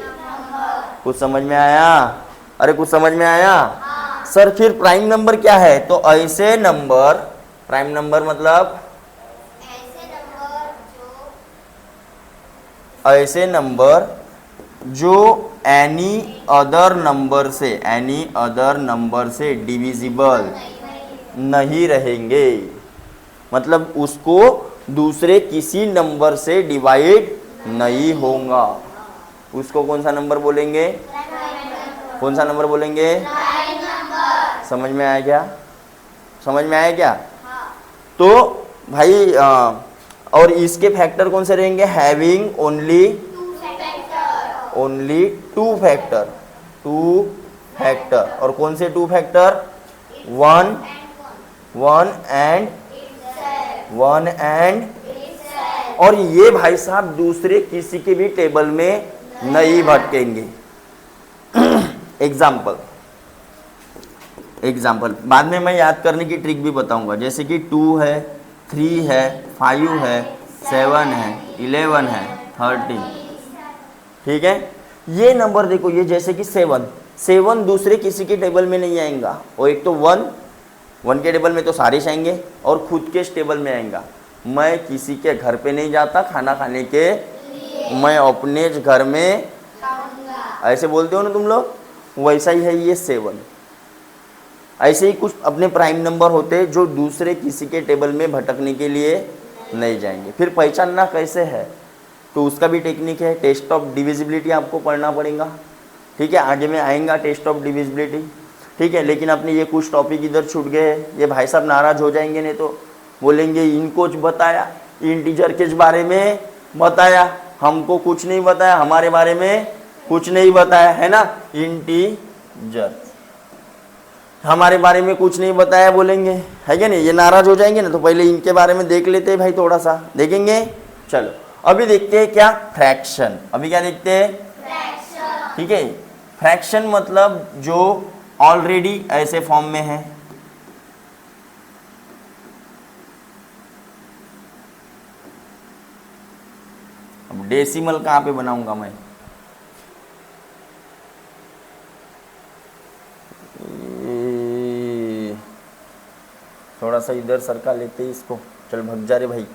कुछ समझ में आया? अरे कुछ समझ में आया? सर फिर प्राइम नंबर क्या है? तो ऐसे नंबर, प्राइम नंबर मतलब ऐसे नंबर जो एनी अदर नंबर से डिविजिबल नहीं रहेंगे, मतलब उसको दूसरे किसी नंबर से डिवाइड नहीं होगा। उसको कौन सा नंबर बोलेंगे? कौन सा नंबर बोलेंगे? समझ में आया क्या? समझ में आया क्या? तो भाई और इसके फैक्टर कौन से रहेंगे? Having only two factor. और कौन से टू फैक्टर? वन एंड और ये भाई साहब दूसरे किसी के भी टेबल में नहीं भटकेंगे। एग्जाम्पल बाद में मैं याद करने की ट्रिक भी बताऊंगा, जैसे कि 2 है, 3 है, 5 है, 7 है, 11 है, 13। ठीक है, ये नंबर देखो, ये जैसे कि 7 दूसरे किसी के टेबल में नहीं आएगा। और एक तो 1 के टेबल में तो सारे आएंगे और खुद के टेबल में आएगा। मैं किसी के घर पे नहीं जाता खाना खाने के, मैं अपने घर में, ऐसे बोलते हो ना तुम लोग, वैसा ही है ये 7। ऐसे ही कुछ अपने प्राइम नंबर होते हैं जो दूसरे किसी के टेबल में भटकने के लिए नहीं जाएंगे। फिर पहचानना कैसे है, तो उसका भी टेक्निक है। टेस्ट ऑफ डिविजिबिलिटी आपको पढ़ना पड़ेगा। ठीक है, आगे में आएगा टेस्ट ऑफ डिविजिबिलिटी। ठीक है, लेकिन अपने ये कुछ टॉपिक इधर छूट गए हैं। ये भाई साहब नाराज हो जाएंगे, नहीं तो बोलेंगे इनको बताया, इंटीजर के बारे में बताया, हमको कुछ नहीं बताया, हमारे बारे में कुछ नहीं बताया, है ना। इंटीजर हमारे बारे में कुछ नहीं बताया बोलेंगे, है क्या नहीं। ये नाराज हो जाएंगे ना, तो पहले इनके बारे में देख लेते हैं भाई, थोड़ा सा देखेंगे। चलो अभी देखते हैं क्या, फ्रैक्शन। अभी क्या देखते हैं? फ्रैक्शन। ठीक है, फ्रैक्शन मतलब जो ऑलरेडी ऐसे फॉर्म में है। अब डेसिमल कहाँ पे बनाऊंगा मैं? थोड़ा सा इधर सरका लेते हैं इसको। चल भग जा रे भाई।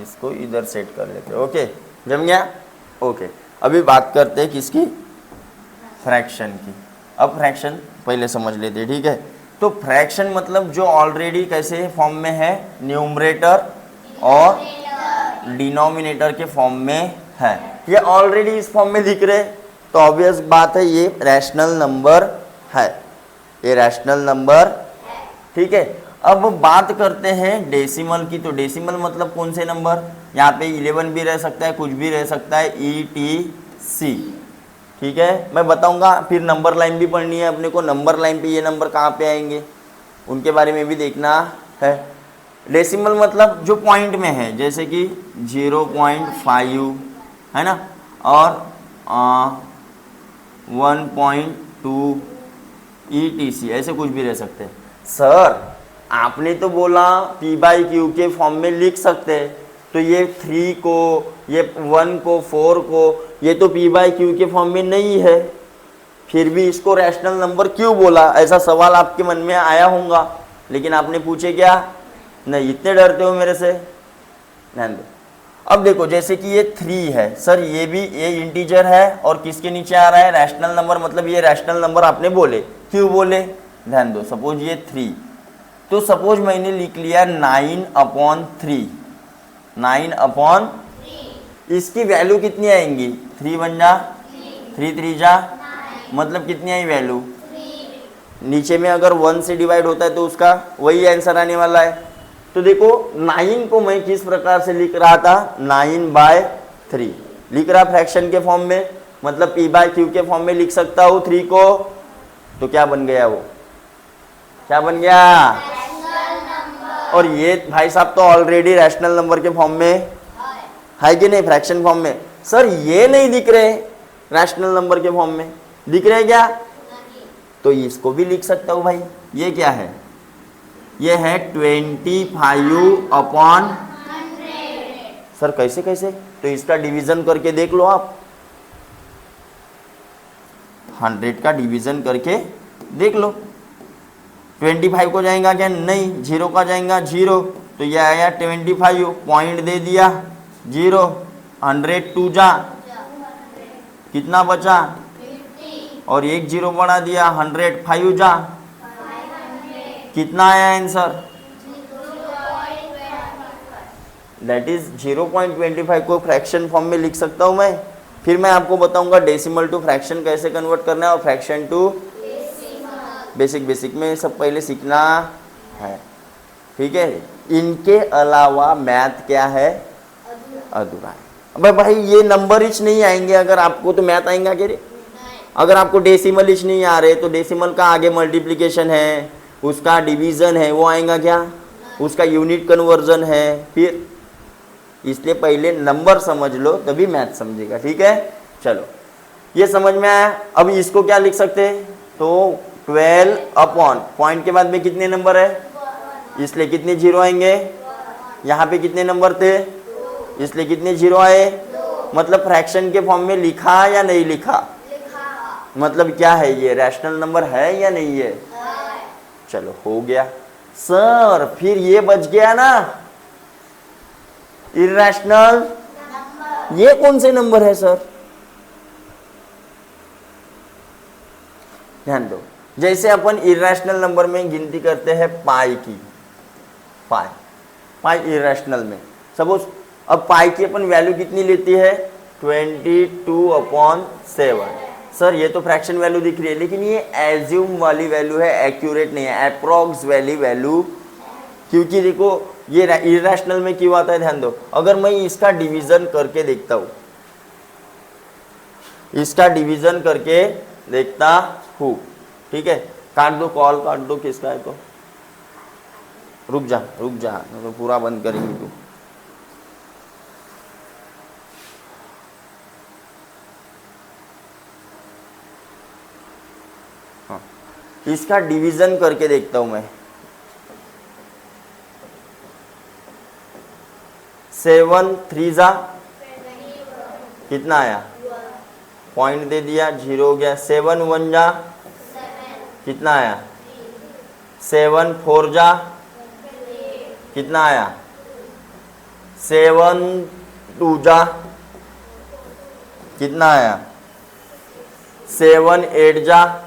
इसको इधर सेट कर लेते हैं। ओके, जम गया। ओके, अभी बात करते हैं किसकी? फ्रैक्शन की। अब फ्रैक्शन पहले समझ लेते हैं, ठीक है। तो फ्रैक्शन मतलब जो ऑलरेडी कैसे फॉर्म में है, न्यूमरेटर और डिनोमिनेटर के फॉर्म में है। ये ऑलरेडी इस फॉर्म में दिख रहे, तो ऑब्वियस बात है ये रैशनल नंबर है, ये रैशनल नंबर। ठीक है, अब बात करते हैं डेसिमल की। तो डेसिमल मतलब कौन से नंबर? यहाँ पे 11 भी रह सकता है, कुछ भी रह सकता है, ETC। ठीक है, मैं बताऊंगा। फिर नंबर लाइन भी पढ़नी है अपने को। नंबर लाइन पे ये नंबर कहाँ पे आएंगे उनके बारे में भी देखना है। डेसिमल मतलब जो पॉइंट में है, जैसे कि 0.5 है ना, और 1.2 ETC, ऐसे कुछ भी रह सकते हैं। सर आपने तो बोला P/Q के फॉर्म में लिख सकते हैं, तो ये 3 को, ये 1 को, 4 को, ये तो P/Q के फॉर्म में नहीं है, फिर भी इसको रैशनल नंबर क्यों बोला? ऐसा सवाल आपके मन में आया होगा, लेकिन आपने पूछे क्या? नहीं। इतने डरते हो मेरे से? ध्यान दो। अब देखो, जैसे कि ये 3 है, सर ये भी, ये इंटीजर है और किसके नीचे आ रहा है? Rational number. मतलब ये रैशनल नंबर आपने बोले, क्यों बोले? ध्यान दो। सपोज ये 3, तो सपोज मैंने लिख लिया 9/3। 9/3, इसकी वैल्यू कितनी आएंगी? 3 बन जा, 3 3 जा, मतलब कितनी आई वैल्यू? नीचे में अगर 1 से डिवाइड होता है तो उसका वही आंसर आने वाला है। तो देखो 9 को मैं किस प्रकार से लिख रहा था? 9/3 लिख रहा फ्रैक्शन के फॉर्म में, मतलब P/Q के फॉर्म में लिख सकता हूँ 3 को। तो क्या बन गया वो? क्या बन गया? और ये भाई साहब तो ऑलरेडी रैशनल नंबर के फॉर्म में है कि नहीं? फ्रैक्शन फॉर्म में। सर ये नहीं दिख रहे रैशनल नंबर के फॉर्म में, दिख रहे क्या? तो इसको भी लिख सकता हूँ भाई। ये क्या है? ये है 25/100। सर कैसे कैसे? तो इसका डिवीजन करके देख लो आप, 100 का डिवीजन करके देख लो। 25 को जाएगा क्या? नहीं। 0 का जाएगा 0, तो ये आया 25, पॉइंट दे दिया 0। 100 2 जा, कितना बचा? 50 और एक 0 बढ़ा दिया, 100 5 जा, 500 कितना आया आंसर? 0.25 दैट इज 0.25 को फ्रैक्शन फॉर्म में लिख सकता हूँ मैं। फिर मैं आपको बताऊंगा डेसिमल टू फ्रैक्शन कैसे कन्वर्ट करना है और फ्रैक्शन टू बेसिक में सब पहले सीखना है, ठीक है। इनके अलावा मैथ क्या है? अधूरा है। अबे भाई ये नंबर इच नहीं आएंगे अगर आपको, तो मैथ आएंगे क्या रे? अगर आपको डेसिमल इच नहीं आ रहे तो डेसिमल का आगे मल्टीप्लिकेशन है, उसका डिवीजन है, वो आएगा क्या? उसका यूनिट कन्वर्जन है। फिर इसलिए पहले नंबर समझ लो तभी मैथ समझेगा, ठीक है। चलो ये समझ में आया। अब इसको क्या लिख सकते हैं? तो 12 अपॉन पॉइंट के बाद में कितने नंबर है, इसलिए कितने 0 आएंगे? यहाँ पे कितने नंबर थे, इसलिए कितने 0 आए? मतलब फ्रैक्शन के फॉर्म में लिखा या नहीं लिखा? मतलब क्या है ये? रैशनल नंबर है या नहीं है? चलो हो गया। सर फिर ये बच गया ना इर्रेशनल, ये कौन से नंबर है सर? ध्यान दो, जैसे अपन इर्रेशनल नंबर में गिनती करते हैं पाई की, पाई इर्रेशनल में सपोज, अब पाई की अपन वैल्यू कितनी लेती है? 22/7। सर ये तो फ्रैक्शन वैल्यू दिख रही है, लेकिन ये एज्यूम वाली वैल्यू है, एक्यूरेट नहीं है, अप्रॉक्स वाली वैल्यू। क्योंकि देखो ये इर्रेशनल में क्यों आता है, ध्यान दो। अगर मैं इसका डिवीजन करके देखता हूं, इसका डिवीजन करके देखता हूं, ठीक है। काट दो, कॉल काट दो, किसका है तो रुक जा तो पूरा बंद करेंगे तू। हाँ, इसका डिवीजन करके देखता हूं मैं। 7 3 जा, कितना आया? पॉइंट दे दिया, 0 हो गया। 7 1 जा, कितना आया? 7 4 जा, कितना आया? 7 2 जा, कितना आया? 7 8 जा,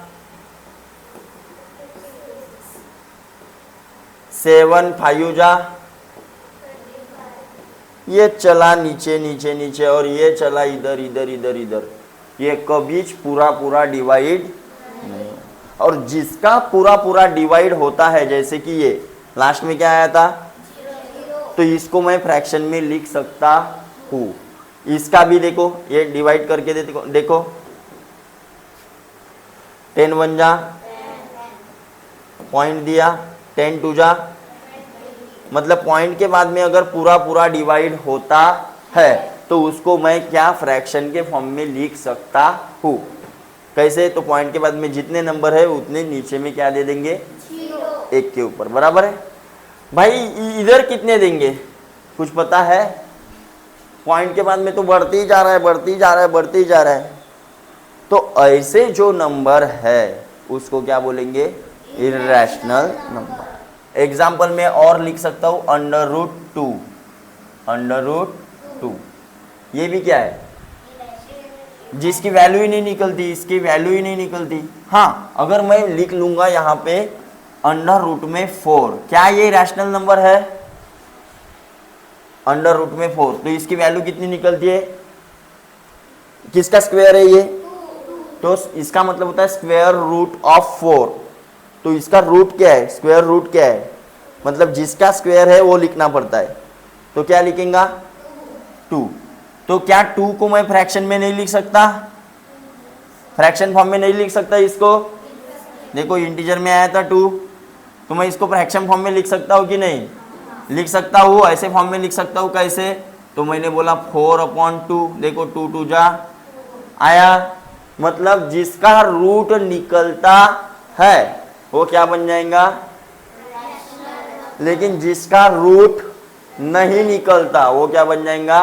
7 5 जा। ये चला नीचे नीचे नीचे और ये चला इधर इधर इधर इधर, ये कभी पूरा डिवाइड नहीं। और जिसका पूरा डिवाइड होता है, जैसे कि ये लास्ट में क्या आया था, तो इसको मैं फ्रैक्शन में लिख सकता हूँ। इसका भी देखो, ये डिवाइड करके देखो 10 1 जा, पॉइंट दिया, 10 2 जा, मतलब पॉइंट के बाद में अगर पूरा डिवाइड होता है तो उसको मैं क्या फ्रैक्शन के फॉर्म में लिख सकता हूँ। कैसे? तो पॉइंट के बाद में जितने नंबर है उतने नीचे में क्या दे देंगे? 1 के ऊपर, बराबर है। भाई इधर कितने देंगे कुछ पता है? पॉइंट के बाद में तो बढ़ती ही जा रहा है। तो ऐसे जो नंबर है उसको क्या बोलेंगे? Irrational number. एग्जाम्पल में और लिख सकता हूं √2। ये भी क्या है? जिसकी वैल्यू ही नहीं निकलती, इसकी वैल्यू ही नहीं निकलती। हाँ, अगर मैं लिख लूंगा यहाँ पे √4, क्या ये रैशनल नंबर है? √4, तो इसकी वैल्यू कितनी निकलती है? किसका स्क्वायर है ये? तो इसका मतलब होता है स्क्वायर रूट ऑफ 4। तो इसका रूट क्या है? स्क्वायर रूट क्या है? मतलब जिसका स्क्वायर है वो लिखना पड़ता है। तो क्या लिखेगा? 2। तो क्या 2 को मैं फ्रैक्शन में नहीं लिख सकता? फ्रैक्शन फॉर्म में नहीं लिख सकता इसको? देखो इंटीजर में आया था 2, तो मैं इसको फ्रैक्शन फॉर्म में लिख सकता हूँ कि नहीं? लिख सकता हूँ। ऐसे फॉर्म में लिख सकता हूँ, कैसे? तो मैंने बोला 4/2, देखो 2 2 जा आया, मतलब जिसका रूट निकलता है वो क्या बन जाएगा, लेकिन जिसका रूट नहीं निकलता वो क्या बन जाएगा,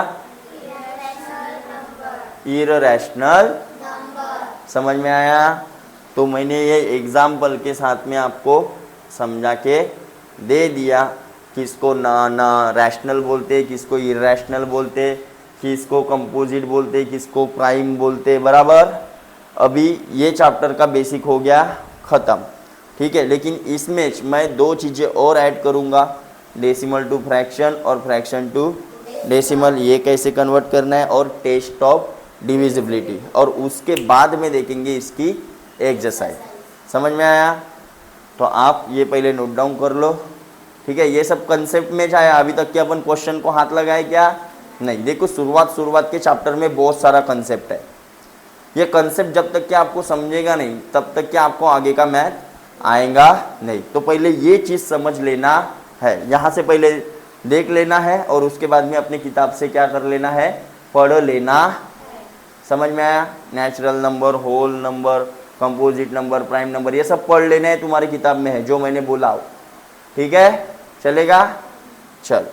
इररेशनल। समझ में आया? तो मैंने ये एग्जाम्पल के साथ में आपको समझा के दे दिया, किसको ना रैशनल बोलते, किसको इररेशनल बोलते, किसको कंपोजिट बोलते, किसको प्राइम बोलते, बराबर। अभी ये चैप्टर का बेसिक हो गया ख़त्म, ठीक है। लेकिन इसमें मैं 2 चीज़ें और ऐड करूँगा, डेसिमल टू फ्रैक्शन और फ्रैक्शन टू डेसिमल, ये कैसे कन्वर्ट करना है, और टेस्ट ऑफ डिविजिबिलिटी, और उसके बाद में देखेंगे इसकी एक्सरसाइज। समझ में आया? तो आप ये पहले नोट डाउन कर लो, ठीक है। ये सब कंसेप्ट में चाहे अभी तक के अपन क्वेश्चन को हाथ लगाए क्या नहीं। देखो शुरुआत के चैप्टर में बहुत सारा कंसेप्ट है, ये कंसेप्ट जब तक कि आपको समझेगा नहीं तब तक कि आपको आगे का मैथ आएगा नहीं। तो पहले ये चीज़ समझ लेना है, यहाँ से पहले देख लेना है, और उसके बाद में अपनी किताब से क्या कर लेना है, पढ़ लेना। समझ में आया? Natural number, whole number, composite number, prime number, ये सब पढ़ लेना है, तुम्हारी किताब में है जो मैंने बोला हो, ठीक है। चलेगा? चल।